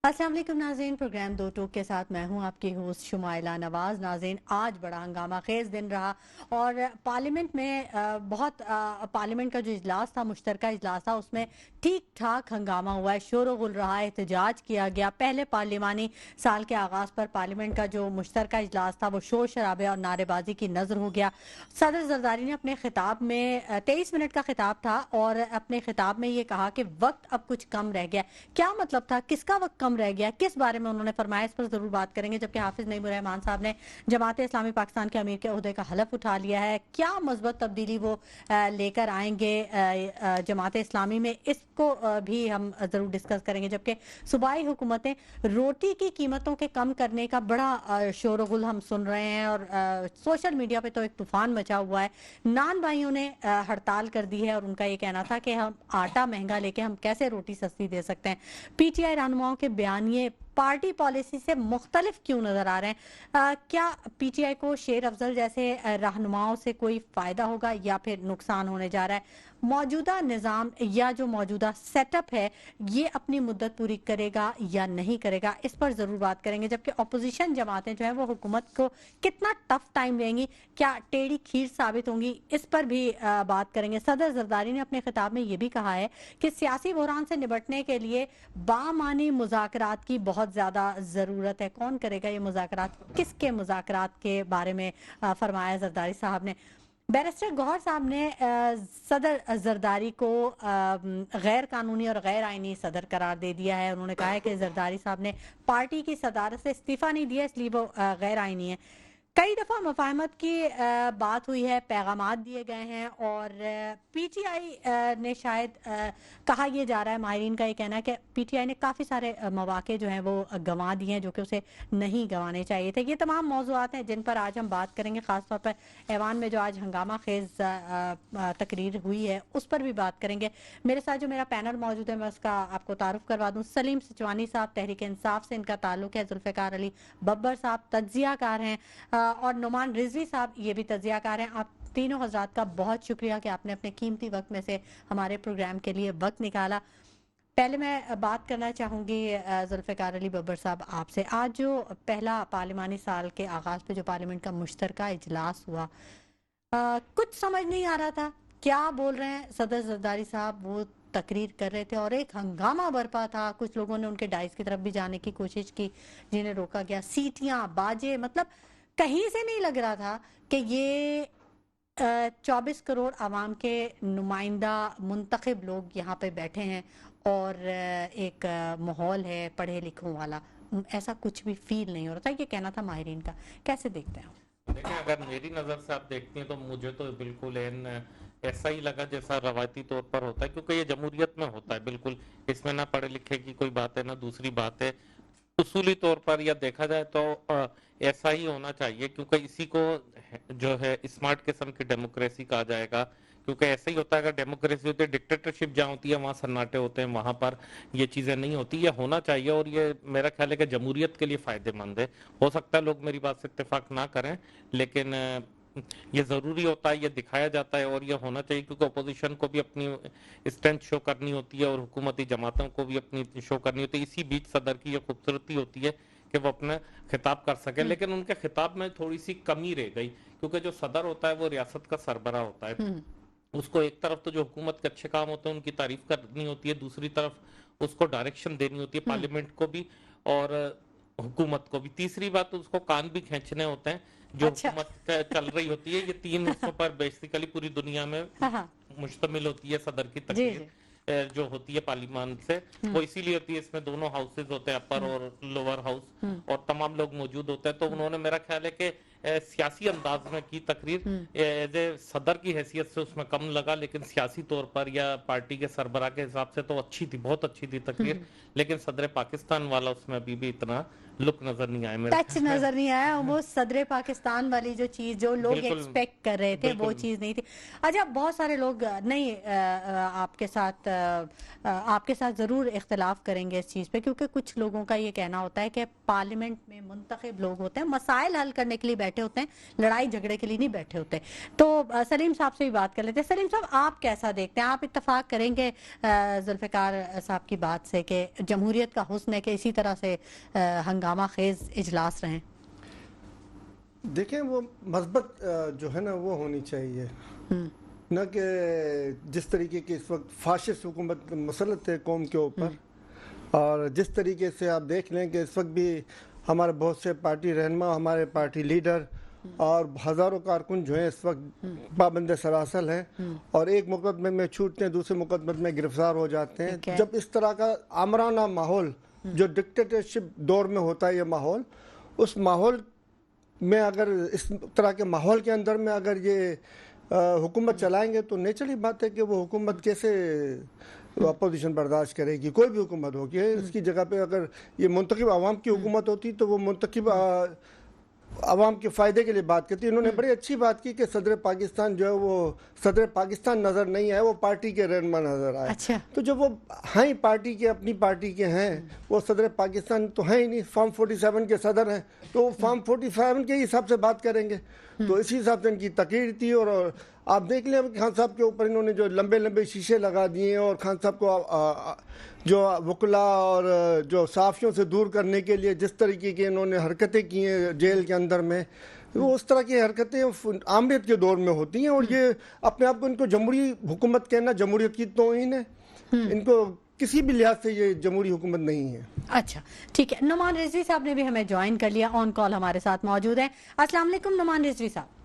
السلام علیکم ناظرین، پروگرام دو ٹوک کے ساتھ میں ہوں آپ کی ہوسٹ شمائلہ نواز۔ ناظرین، آج بڑا ہنگامہ خیز دن رہا اور پارلیمنٹ میں پارلیمنٹ کا جو اجلاس تھا، مشترکہ اجلاس تھا، اس میں ٹھیک ٹھاک ہنگامہ ہوا ہے، شور و غل رہا ہے، احتجاج کیا گیا۔ پہلے پارلیمانی سال کے آغاز پر پارلیمنٹ کا جو مشترکہ اجلاس تھا وہ شور شرابے اور نعرے بازی کی نظر ہو گیا۔ صدر زرداری نے اپنے خطاب میں 23 منٹ کا خطاب تھا اور اپنے خطاب میں یہ کہا کہ وقت اب کچھ کم رہ گیا۔ کیا مطلب تھا؟ کس کا وقت کم رہ گیا؟ کس بارے میں انہوں نے فرمایا؟ اس پر ضرور بات کریں گے۔ جبکہ حافظ نعیم الرحمان صاحب نے جماعت اسلامی پاکستان کے امیر کے عہدے کا حلف اٹھا لیا ہے۔ کیا مثبت تبدیلی وہ لے کر آئیں گے جماعت اسلامی میں، اس کو بھی ہم ضرور ڈسکس کریں گے۔ جبکہ صوبائی حکومتیں روٹی کی قیمتوں کے کم کرنے کا بڑا شور و غل ہم سن رہے ہیں اور سوشل میڈیا پہ تو ایک طوفان مچا ہوا ہے۔ نان بھائیوں نے ہڑتال کر دی ہے اور ان کا یہ کہنا تھا کہ ہم آٹا مہنگا لے کے ہم کیسے روٹی سستی دے سکتے ہیں۔ پی ٹی آئی رہنماؤں کے بیانیے پارٹی پالیسی سے مختلف کیوں نظر آ رہے ہیں؟ کیا پی ٹی آئی کو شیر افضل جیسے رہنماؤں سے کوئی فائدہ ہوگا یا پھر نقصان ہونے جا رہا ہے؟ موجودہ نظام یا جو موجودہ سیٹ اپ ہے یہ اپنی مدت پوری کرے گا یا نہیں کرے گا؟ اس پر ضرور بات کریں گے۔ جبکہ اپوزیشن جماعتیں جو ہیں وہ حکومت کو کتنا ٹف ٹائم لیں گی، کیا ٹیڑھی کھیر ثابت ہوں گی؟ اس پر بھی بات کریں گے۔ صدر زرداری نے اپنے خطاب میں یہ بھی کہا ہے کہ سیاسی بحران سے نمٹنے کے لیے بامعنی مذاکرات کی بہت زیادہ ضرورت ہے۔ کون کرے گا یہ مذاکرات؟ کس کے مذاکرات کے بارے میں فرمایا زرداری صاحب نے؟ بیرسٹر گوہر صاحب نے صدر زرداری کو غیر قانونی اور غیر آئینی صدر قرار دے دیا ہے۔ انہوں نے کہا ہے کہ زرداری صاحب نے پارٹی کی صدارت سے استعفیٰ نہیں دیا، اس لیے وہ غیر آئینی ہے۔ کئی دفعہ مفاہمت کی بات ہوئی ہے، پیغامات دیے گئے ہیں اور پی ٹی آئی نے شاید کہا یہ جا رہا ہے، ماہرین کا یہ کہنا ہے کہ پی ٹی آئی نے کافی سارے مواقع جو ہیں وہ گنوا دیے ہیں جو کہ اسے نہیں گنوانے چاہیے تھے۔ یہ تمام موضوعات ہیں جن پر آج ہم بات کریں گے، خاص طور پر ایوان میں جو آج ہنگامہ خیز تقریر ہوئی ہے اس پر بھی بات کریں گے۔ میرے ساتھ جو میرا پینل موجود ہے میں اس کا آپ کو تعارف کروا دوں۔ سلیم سچوانی صاحب تحریک انصاف سے ان کا تعلق ہے، ذوالفقار علی ببر صاحب تجزیہ کار ہیں اور نعمان رضوی صاحب یہ بھی تجزیہ کار ہیں۔ آپ تینوں حضرات کا بہت شکریہ کہ آپ نے اپنے قیمتی وقت میں سے ہمارے پروگرام کے لیے وقت نکالا۔ پہلے میں بات کرنا چاہوں گی ذوالفقار علی ببر صاحب آپ سے۔ آج جو پہلا پارلیمانی سال کے آغاز پہ جو پارلیمنٹ کا مشترکہ اجلاس ہوا، کچھ سمجھ نہیں آ رہا تھا کیا بول رہے ہیں صدر زرداری صاحب۔ وہ تقریر کر رہے تھے اور ایک ہنگامہ برپا تھا، کچھ لوگوں نے ان کے ڈائز کی طرف بھی جانے کی کوشش کی جنہیں روکا گیا، سیٹیاں باجے، مطلب کہیں سے نہیں لگ رہا تھا کہ یہ 24 کروڑ عوام کے نمائندہ منتخب لوگ یہاں پہ بیٹھے ہیں اور ایک ماحول ہے پڑھے لکھوں والا۔ ایسا کچھ بھی فیل نہیں ہو رہا تھا۔ یہ کہنا تھا ماہرین کا، کیسے دیکھتے ہیں؟ دیکھیں، اگر میری نظر سے آپ دیکھتی ہیں تو مجھے تو بالکل ایسا ہی لگا جیسا روایتی طور پر ہوتا ہے، کیونکہ یہ جمہوریت میں ہوتا ہے۔ بالکل اس میں نہ پڑھے لکھے کی کوئی بات ہے نہ دوسری بات ہے۔ اصولی طور پر یا دیکھا جائے تو ایسا ہی ہونا چاہیے، کیونکہ اسی کو جو ہے اسمارٹ قسم کی ڈیموکریسی کہا جائے گا۔ کیونکہ ایسا ہی ہوتا ہے، اگر ڈیموکریسی ہوتی ہے، ڈکٹیٹرشپ جہاں ہوتی ہے وہاں سناٹے ہوتے ہیں، وہاں پر یہ چیزیں نہیں ہوتی۔ یہ ہونا چاہیے اور یہ میرا خیال ہے کہ جمہوریت کے لیے فائدہ مند ہے۔ ہو سکتا ہے لوگ میری بات سے اتفاق نہ کریں، لیکن یہ ضروری ہوتا ہے، یہ دکھایا جاتا ہے اور یہ ہونا چاہیے، کیونکہ اپوزیشن کو بھی اپنی اسٹرینتھ شو کرنی ہوتی ہے اور حکومتی جماعتوں کو بھی اپنی شو کرنی ہوتی ہے۔ اسی بیچ صدر کی یہ خوبصورتی ہوتی ہے کہ وہ اپنا خطاب کر سکے، لیکن ان کے خطاب میں تھوڑی سی کمی رہ گئی، کیونکہ جو صدر ہوتا ہے وہ ریاست کا سربراہ ہوتا ہے۔ اس کو ایک طرف تو جو حکومت کے اچھے کام ہوتے ہیں ان کی تعریف کرنی ہوتی ہے، دوسری طرف اس کو ڈائریکشن دینی ہوتی ہے پارلیمنٹ کو بھی اور حکومت کو بھی، تیسری بات اس کو کان بھی کھینچنے ہوتے ہیں جو حکومت چل رہی ہوتی ہے۔ یہ تین حصوں پر بیسیکلی پوری دنیا میں مشتمل ہوتی ہے صدر کی تقریر جو ہوتی ہے پارلیمان سے۔ وہ اسی لیے ہوتی ہے، اس میں دونوں ہاؤسز ہوتے ہیں، اپر اور لوور ہاؤس، اور تمام لوگ موجود ہوتے ہیں۔ تو انہوں نے، میرا خیال ہے کہ سیاسی انداز میں کی تقریر، ایز اے صدر کی حیثیت سے اس میں کم لگا، لیکن سیاسی طور پر یا پارٹی کے سربراہ کے حساب سے تو اچھی تھی، بہت اچھی تھی تقریر۔ لیکن صدر پاکستان والا اس میں ابھی بھی اتنا لک نظر نہیں آیا، میرے ٹچ نظر نہیں آیا، وہ صدر پاکستان والی جو چیز جو لوگ ایکسپیکٹ کر رہے تھے وہ چیز نہیں تھی۔ اچھا، بہت سارے لوگ نہیں آپ کے ساتھ ضرور اختلاف کریں گے اس چیز پہ، کیونکہ کچھ لوگوں کا یہ کہنا ہوتا ہے کہ پارلیمنٹ میں منتخب لوگ ہوتے ہیں، مسائل حل کرنے کے لیے بیٹھے ہوتے ہیں, لڑائی جھگڑے کے لیے نہیں بیٹھے ہوتے. تو سلیم صاحب سے بھی بات کر لیتے ہیں. سلیم صاحب, آپ کیسا دیکھتے ہیں, آپ اتفاق کریں گے ذوالفقار صاحب کی بات سے کہ جمہوریت کا حسن ہے کہ اسی طرح سے ہنگامہ خیز اجلاس رہیں؟ دیکھیں, وہ مثبت جو ہے نا وہ ہونی چاہیے, نہ کہ جس طریقے کی اس وقت فاشسٹ حکومت مسلط ہے قوم کے اوپر. اور جس طریقے سے آپ دیکھ لیں کہ اس وقت بھی ہمارے بہت سے پارٹی رہنما, ہمارے پارٹی لیڈر اور ہزاروں کارکن جو ہیں اس وقت پابند سراسل ہیں, اور ایک مقدمے میں چھوٹتے ہیں, دوسرے مقدمے میں گرفتار ہو جاتے ہیں. جب اس طرح کا آمرانہ ماحول جو ڈکٹیٹرشپ دور میں ہوتا ہے, یہ ماحول, اس ماحول میں اگر اس طرح کے ماحول کے اندر میں اگر یہ حکومت چلائیں گے تو نیچرلی بات ہے کہ وہ حکومت کیسے اپوزیشن برداشت کرے گی. کوئی بھی حکومت ہوگی, اس کی جگہ پہ اگر یہ منتخب عوام کی حکومت ہوتی تو وہ منتخب عوام کے فائدے کے لیے بات کرتی. انہوں نے بڑی اچھی بات کی کہ صدر پاکستان جو ہے وہ صدر پاکستان نظر نہیں آئے, وہ پارٹی کے رہنما نظر آئے. تو جب وہ ہیں پارٹی کے, اپنی پارٹی کے ہیں, وہ صدر پاکستان تو ہیں ہی نہیں, فارم 47 کے صدر ہیں, تو وہ فارم 47 کے حساب سے بات کریں گے. تو اسی حساب سے ان کی تقریر تھی. اور آپ دیکھ لیں خان صاحب کے اوپر انہوں نے جو لمبے لمبے شیشے لگا دیے ہیں, اور خان صاحب کو جو وکلا اور جو صحافیوں سے دور کرنے کے لیے جس طریقے کی انہوں نے حرکتیں کی ہیں جیل کے اندر میں, وہ اس طرح کی حرکتیں عامریت کے دور میں ہوتی ہیں. اور یہ اپنے آپ کو, ان کو جمہوری حکومت کہنا جمہوریت کی توہین ہے. ان کو کسی بھی لحاظ سے یہ جمہوری حکومت نہیں ہے. اچھا ٹھیک ہے. نعمان رضوی صاحب نے بھی ہمیں جوائن کر لیا, آن کال ہمارے ساتھ موجود ہیں. السلام علیکم نعمان رضوی صاحب.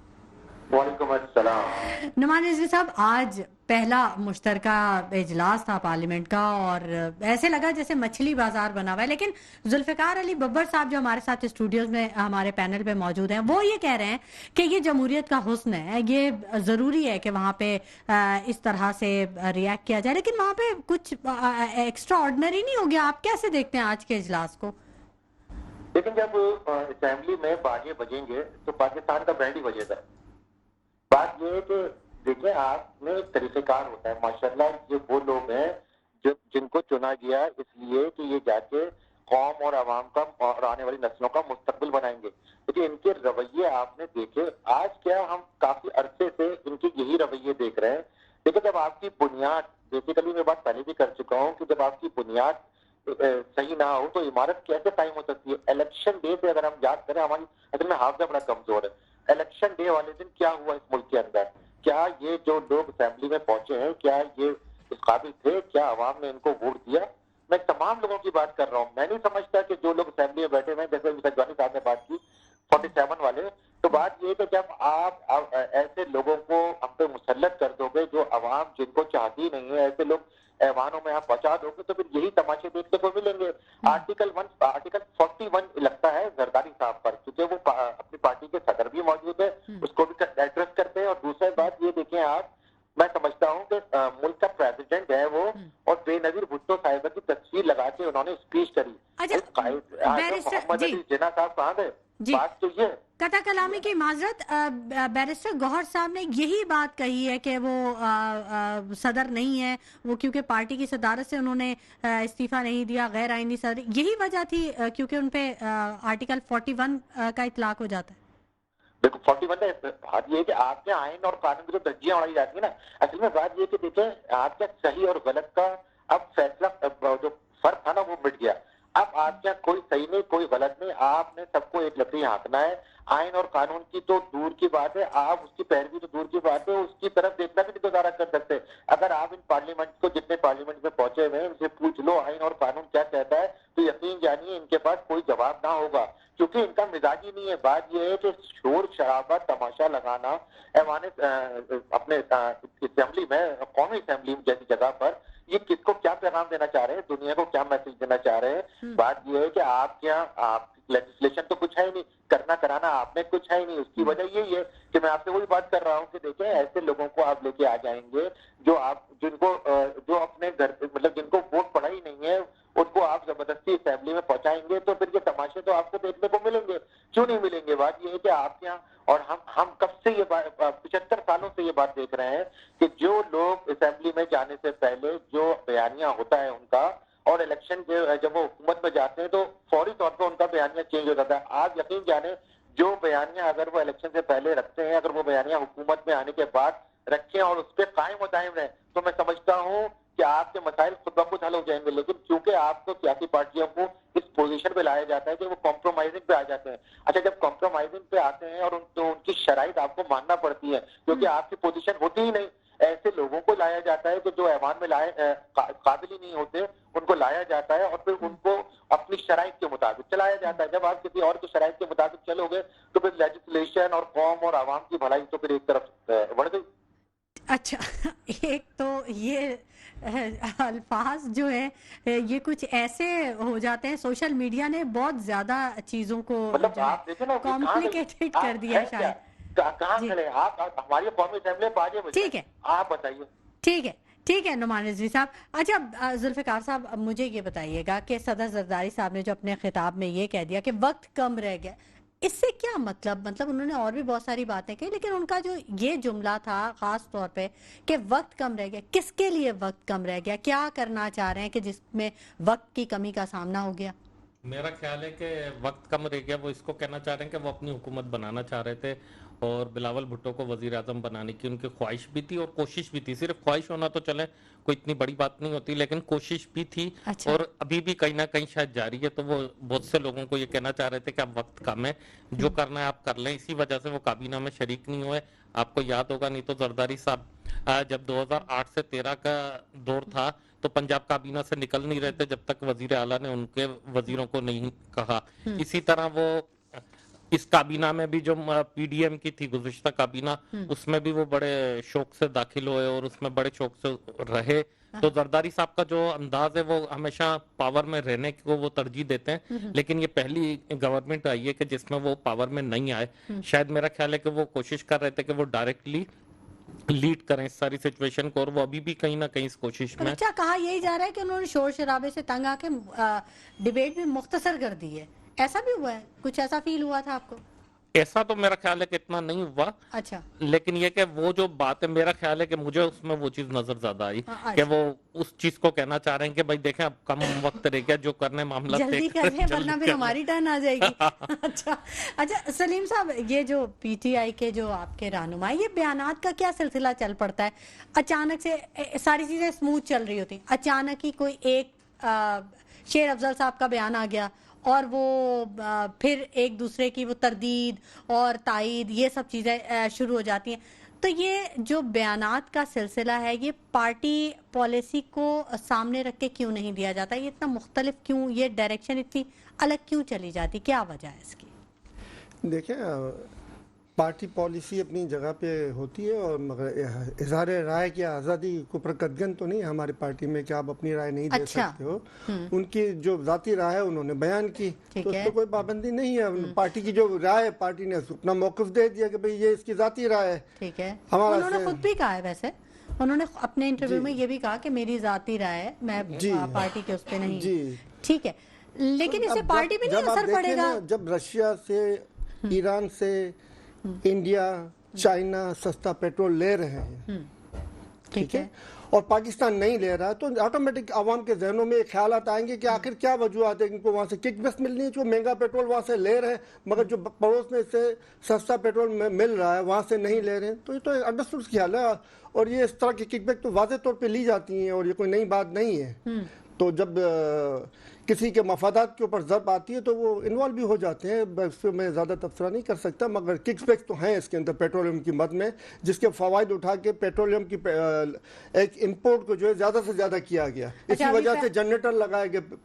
وعلیکم السلام. نعمان رضوی صاحب, آج پہلا مشترکہ اجلاس تھا پارلیمنٹ کا, اور ایسے لگا جیسے مچھلی بازار بنا ہوا ہے. لیکن ذوالفقار علی ببر صاحب جو ہمارے ساتھ اسٹوڈیوز میں ہمارے پینل پہ موجود ہیں, وہ یہ کہہ رہے ہیں کہ یہ جمہوریت کا حسن ہے, یہ ضروری ہے کہ وہاں پہ اس طرح سے ریئیکٹ کیا جائے, لیکن وہاں پہ کچھ ایکسٹرا آرڈنری نہیں ہو گیا. آپ کیسے دیکھتے ہیں آج کے اجلاس کو؟ لیکن جب اسمبلی میں باجے بجیں گے تو پاکستان کا بینڈ ہی بجے گا. بات یہ ہے کہ دیکھیں, آپ میں ایک طریقہ کار ہوتا ہے. ماشاءاللہ یہ وہ لوگ ہیں جن کو چنا گیا اس لیے کہ یہ جا کے قوم اور عوام کا اور آنے والی نسلوں کا مستقبل بنائیں گے. لیکن ان کے رویے آپ نے دیکھے, آج کیا ہم کافی عرصے سے ان کے یہی رویے دیکھ رہے ہیں. لیکن جب آپ کی بنیاد, بیسیکلی میں بات پہلے بھی کر چکا ہوں کہ جب آپ کی بنیاد صحیح نہ ہو تو عمارت کیسے قائم ہو سکتی ہے. الیکشن ڈے پہ اگر ہم یاد کریں, ہماری اصل میں حافظہ بڑا کمزور ہے. الیکشن ڈے والے دن کیا ہوا اس ملک کے اندر؟ کیا یہ جو لوگ اسمبلی میں پہنچے ہیں, کیا یہ اس قابل تھے؟ کیا عوام نے ان کو ووٹ دیا؟ میں تمام لوگوں کی بات کر رہا ہوں. میں نہیں سمجھتا کہ جو لوگ اسمبلی میں بیٹھے ہوئے, جیسے سجوانی صاحب نے بات کی 47 والے, تو بات یہ ہے کہ جب آپ ایسے لوگوں کو ہم پہ مسلط کر دو گے جو عوام جن کو چاہتی نہیں ہے, ایسے لوگ ایوانوں میں آپ پہنچا دو گے, تو پھر یہی تماشے دیکھنے کو ملیں گے. آرٹیکل 41 لگتا ہے زرداری صاحب پر, کیونکہ وہ اپنی پارٹی کے صدر بھی موجود ہے, اس کو بھی ایڈریس کرتے ہیں. اور دوسری بات یہ دیکھیں آپ, میں سمجھتا ہوں کہ ملک کا پریزیڈنٹ ہے وہ, اور بے نظیر بھٹو صاحبہ کی تصویر لگا کے انہوں نے اسپیچ کری. محمد علی جناح صاحب کہاں گئے؟ بات تو یہ قطع کلامی کی معذرت, بیرسٹر گوہر صاحب نے یہی بات کہی ہے کہ وہ صدر نہیں ہے, وہ کیونکہ پارٹی کی صدارت سے انہوں نے استعفیٰ نہیں دیا, غیر آئینی صدر. یہی وجہ تھی کیونکہ ان پہ آرٹیکل 41 کا اطلاق ہو جاتا ہے. دیکھو 41 ہے, بات یہ ہے کہ آپ کے آئین اور قانون کی جو درجیاں اڑائی جاتی ہیں نا, اصل میں بات یہ ہے کہ دیکھیں آپ کے صحیح اور غلط کا اب فیصلہ جو فرق تھا نا وہ مٹ گیا. اب آپ کیا کوئی صحیح نہیں کوئی غلط نہیں, آپ نے سب کو ایک لکڑی ہانکنا ہے. آئین اور قانون کی تو دور کی بات ہے, آپ اس کی پیروی تو دور کی بات ہے, اس کی طرف دیکھنا بھی نہیں گزارا کر سکتے. اگر آپ ان پارلیمنٹ کو, جتنے پارلیمنٹ میں پہنچے ہوئے ہیں, ان سے پوچھ لو آئین اور قانون کیا کہتا ہے, تو یقین جانیے ان کے پاس کوئی جواب نہ ہوگا, کیونکہ ان کا مزاج ہی نہیں ہے. بات یہ ہے کہ شور شرابہ تماشا لگانا ایوان اپنے اسمبلی میں, قومی اسمبلی جیسی جگہ پر, یہ کس کو کیا پیغام دینا چاہ رہے ہیں, دنیا کو کیا میسج دینا چاہ رہے ہیں. بات یہ ہے کہ آپ کیا, آپ لیجسلیشن تو کچھ ہے ہی نہیں, کرنا کرانا آپ نے کچھ ہے ہی نہیں. اس کی وجہ یہی ہے کہ میں آپ سے وہی بات کر رہا ہوں کہ دیکھیں ایسے لوگوں کو آپ لے کے آ جائیں گے جو آپ جو اپنے گھر مطلب جن کو ووٹ پڑا ہی نہیں ہے, ان کو آپ زبردستی اسمبلی میں پہنچائیں گے, تو پھر یہ تماشے تو آپ کو دیکھنے کو ملیں گے. کیوں نہیں ملیں گے؟ بات یہ ہے کہ آپ کے یہاں, اور ہم کب سے یہ 75 سالوں سے یہ بات دیکھ رہے ہیں کہ جو لوگ اسمبلی میں جانے سے پہلے جو بیانیہ ہوتا ہے ان کا, اور الیکشن جب وہ حکومت میں جاتے ہیں تو فوری طور پر ان کا بیانیہ چینج ہو جاتا ہے. آپ یقین جانیں جو بیانیہ اگر وہ الیکشن سے پہلے رکھتے ہیں، اگر وہ بیانیہ حکومت میں آنے کے بعد رکھیں اور اس پہ قائم و دائم رہیں، تو میں سمجھتا ہوں کہ آپ کے مسائل خود بخود حل ہو جائیں گے. لیکن کیونکہ آپ کو سیاسی پارٹیوں کو اس پوزیشن پہ لایا جاتا ہے کہ وہ کمپرومائزنگ پہ آ جاتے ہیں. اچھا، جب کمپرومائزنگ پہ آتے ہیں اور ان کی شرائط آپ کو ماننا پڑتی ہے کیونکہ آپ کی پوزیشن ہوتی ہی نہیں، ایسے لوگوں کو لایا جاتا ہے کہ جو ایوان میں قابل ہی نہیں ہوتے، ان کو لایا جاتا ہے اور پھر ان کو اپنی شرائط کے مطابق چلایا جاتا ہے. جب آپ کسی اور کی شرائط کے مطابق چلو گے تو پھر لیجسلیشن اور قوم اور عوام کی بھلائی تو پھر ایک طرف بڑھ گئی. اچھا، ایک تو یہ الفاظ جو ہے یہ کچھ ایسے ہو جاتے ہیں، سوشل میڈیا نے بہت زیادہ چیزوں کو مطلب آپ دیکھیں نا کمپلیکیٹڈ کر دیا شاید. کہاں کھڑے آپ ہماری قومی اسمبلی 5 بجے، ٹھیک ہے، آپ بتائیے. ٹھیک ہے نعمان رضوی صاحب. اچھا ذوالفقار صاحب، مجھے یہ بتائیے گا کہ صدر زرداری صاحب نے جو اپنے خطاب میں یہ کہہ دیا کہ وقت کم رہ گیا، اس سے کیا مطلب انہوں نے اور بھی بہت ساری باتیں کہی، لیکن ان کا جو یہ جملہ تھا خاص طور پہ کہ وقت کم رہ گیا، کس کے لیے وقت کم رہ گیا؟ کیا کرنا چاہ رہے ہیں کہ جس میں وقت کی کمی کا سامنا ہو گیا؟ میرا خیال ہے کہ وقت کم رہ گیا، وہ اس کو کہنا چاہ رہے ہیں کہ وہ اپنی حکومت بنانا چاہ رہے تھے اور بلاول بھٹو کو وزیر اعظم بنانے کی ان کی خواہش بھی تھی اور کوشش بھی تھی. صرف خواہش ہونا تو چلے کوئی اتنی بڑی بات نہیں ہوتی، لیکن کوشش بھی تھی اور ابھی بھی کہیں نہ کہیں شاید جاری ہے. تو وہ بہت سے لوگوں کو یہ کہنا چاہ رہے تھے کہ اب وقت کم ہے، جو کرنا ہے آپ کر لیں. اسی وجہ سے وہ کابینہ میں شریک نہیں ہوئے. آپ کو یاد ہوگا، نہیں تو زرداری صاحب جب 2008 سے 13 کا دور تھا تو پنجاب کابینہ سے نکل نہیں رہے تھے جب تک وزیر اعلیٰ نے ان کے وزیروں کو نہیں کہا. اسی طرح وہ اس کابینہ میں بھی جو پی ڈی ایم کی تھی گزشتہ کابینہ، اس میں بھی وہ بڑے شوق سے داخل ہوئے اور اس میں بڑے شوق سے رہے. تو زرداری صاحب کا جو انداز ہے وہ ہمیشہ پاور میں رہنے کو وہ ترجیح دیتے ہیں، لیکن یہ پہلی گورنمنٹ آئی ہے کہ جس میں وہ پاور میں نہیں آئے. شاید میرا خیال ہے کہ وہ کوشش کر رہے تھے کہ وہ ڈائریکٹلی لیڈ کریں اس ساری سچویشن کو، اور وہ ابھی بھی کہیں نہ کہیں اس کوشش میں. اچھا، کہا یہی جا رہا ہے کہ انہوں نے شور شرابے سے تنگ آ کے ڈیبیٹ بھی مختصر کر دی ہے، ایسا بھی ہوا ہے؟ کچھ ایسا فیل ہوا تھا آپ کو؟ ایسا تو میرا خیال ہے کہ اتنا نہیں ہوا. اچھا، لیکن یہ کہ وہ جو بات ہے، میرا خیال ہے کہ مجھے اس میں وہ چیز نظر زیادہ آئی کہ وہ اس چیز کو کہنا چاہ رہے ہیں کہ بھائی دیکھیں اب کم وقت رہ گیا، جو کرنے معاملہ جلدی کر لیں ورنہ پھر ہماری ٹرن آ جائے گی. اچھا سلیم صاحب، یہ جو پی ٹی آئی کے جو آپ کے رہنما، یہ بیانات کا کیا سلسلہ چل پڑتا ہے؟ اچانک سے ساری چیزیں سموتھ چل رہی ہوتی، اچانک ہی کوئی ایک شیر افضل صاحب کا بیان آ گیا اور وہ پھر ایک دوسرے کی وہ تردید اور تائید، یہ سب چیزیں شروع ہو جاتی ہیں. تو یہ جو بیانات کا سلسلہ ہے، یہ پارٹی پالیسی کو سامنے رکھ کے کیوں نہیں دیا جاتا؟ یہ اتنا مختلف کیوں، یہ ڈائریکشن اتنی الگ کیوں چلی جاتی؟ کیا وجہ ہے اس کی؟ دیکھیں، پارٹی پالیسی اپنی جگہ پہ ہوتی ہے، اور مگر اظہار رائے کی آزادی کو پرقدگن تو نہیں ہے ہماری پارٹی میں کہ آپ اپنی رائے نہیں دے سکتے ہو. ان کی جو ذاتی رائے ہے انہوں نے بیان کی، تو اس پہ کوئی پابندی نہیں ہے. پارٹی کی جو رائے ہے، پارٹی نے اپنا موقف دے دیا کہ بھئی یہ اس کی ذاتی رائے ہے. ٹھیک ہے، انہوں نے خود بھی کہا ہے، ویسے انہوں نے اپنے انٹرویو میں یہ بھی کہا کہ میری ذاتی رائے ہے، میں پارٹی کے اس پہ نہیں. ٹھیک ہے، لیکن اس سے پارٹی بھی نہیں اثر پڑے گا. جب رشیا سے، ایران سے، انڈیا، چائنا سستا پیٹرول لے رہے ہیں، ٹھیک ہے، اور پاکستان نہیں لے رہا، تو آٹومیٹک عوام کے ذہنوں میں خیالات آئیں گے کہ آخر کیا وجوہات ہے ان کو وہاں سے کک بیکس ملنی ہے، جو مہنگا پیٹرول وہاں سے لے رہے ہیں مگر جو پڑوس میں سے سستا پیٹرول مل رہا ہے وہاں سے نہیں لے رہے ہیں. تو یہ تو انڈرسٹوڈ خیال ہے، اور یہ اس طرح کی کک بیک تو واضح طور پہ لی جاتی ہیں اور یہ کوئی نئی بات نہیں ہے. تو جب کسی کے مفادات کے اوپر ضرب آتی ہے تو وہ انوالو بھی ہو جاتے ہیں. اس پہ میں زیادہ تبصرہ نہیں کر سکتا، مگر ککس بیکس تو ہیں اس کے اندر پیٹرولیم کی مد میں، جس کے فوائد اٹھا کے پیٹرولیم کی ایک امپورٹ کو جو ہے زیادہ سے زیادہ کیا گیا. اسی وجہ سے جنریٹر لگائے گئے،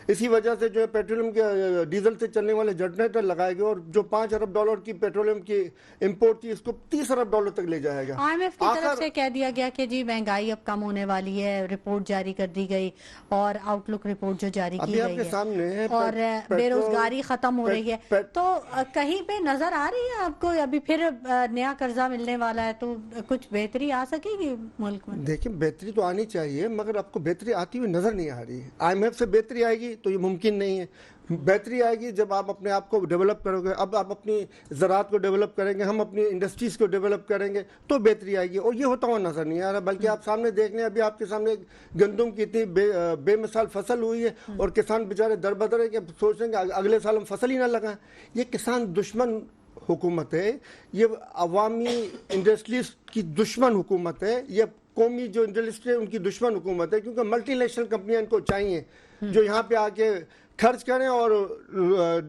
اسی وجہ سے جو ہے پیٹرولیم کے ڈیزل سے چلنے والے جنریٹر لگائے گئے، اور جو $5 ارب کی پیٹرولیم کی امپورٹ تھی اس کو $30 ارب تک لے جائے گا. IMF کی طرف سے کہہ دیا گیا کہ جی مہنگائی اب کم ہونے والی ہے، رپورٹ جاری کر دی گئی اور آؤٹ لک رپورٹ جو جاری کی گئی ہے، اور بے روزگاری ختم ہو رہی ہے. تو کہیں پہ نظر آ رہی ہے آپ کو ابھی پھر نیا قرضہ ملنے والا ہے تو کچھ بہتری آ سکے گی ملک میں؟ دیکھیں، بہتری تو آنی چاہیے مگر آپ کو بہتری آتی ہوئی نظر نہیں آ رہی ہے. IMF سے بہتری آئے گی تو یہ ممکن نہیں ہے. بہتری آئے گی جب آپ اپنے آپ کو ڈیولپ کرو گے. اب آپ اپنی زراعت کو ڈیولپ کریں گے، ہم اپنی انڈسٹریز کو ڈیولپ کریں گے تو بہتری آئے گی، اور یہ ہوتا ہوا نظر نہیں آ رہا. بلکہ آپ سامنے دیکھ لیں، ابھی آپ کے سامنے گندم کی اتنی بے مثال فصل ہوئی ہے اور کسان بیچارے در بدر ہیں کہ سوچ رہے ہیں کہ اگلے سال ہم فصل ہی نہ لگائیں. یہ کسان دشمن حکومت ہے, یہ عوامی انڈسٹریز کی دشمن حکومت ہے, یہ قومی جو انڈسٹری ہے ان کی دشمن حکومت ہے, کیونکہ ملٹی نیشنل کمپنیاں ان کو چاہیے جو یہاں پہ آ کے خرچ کریں اور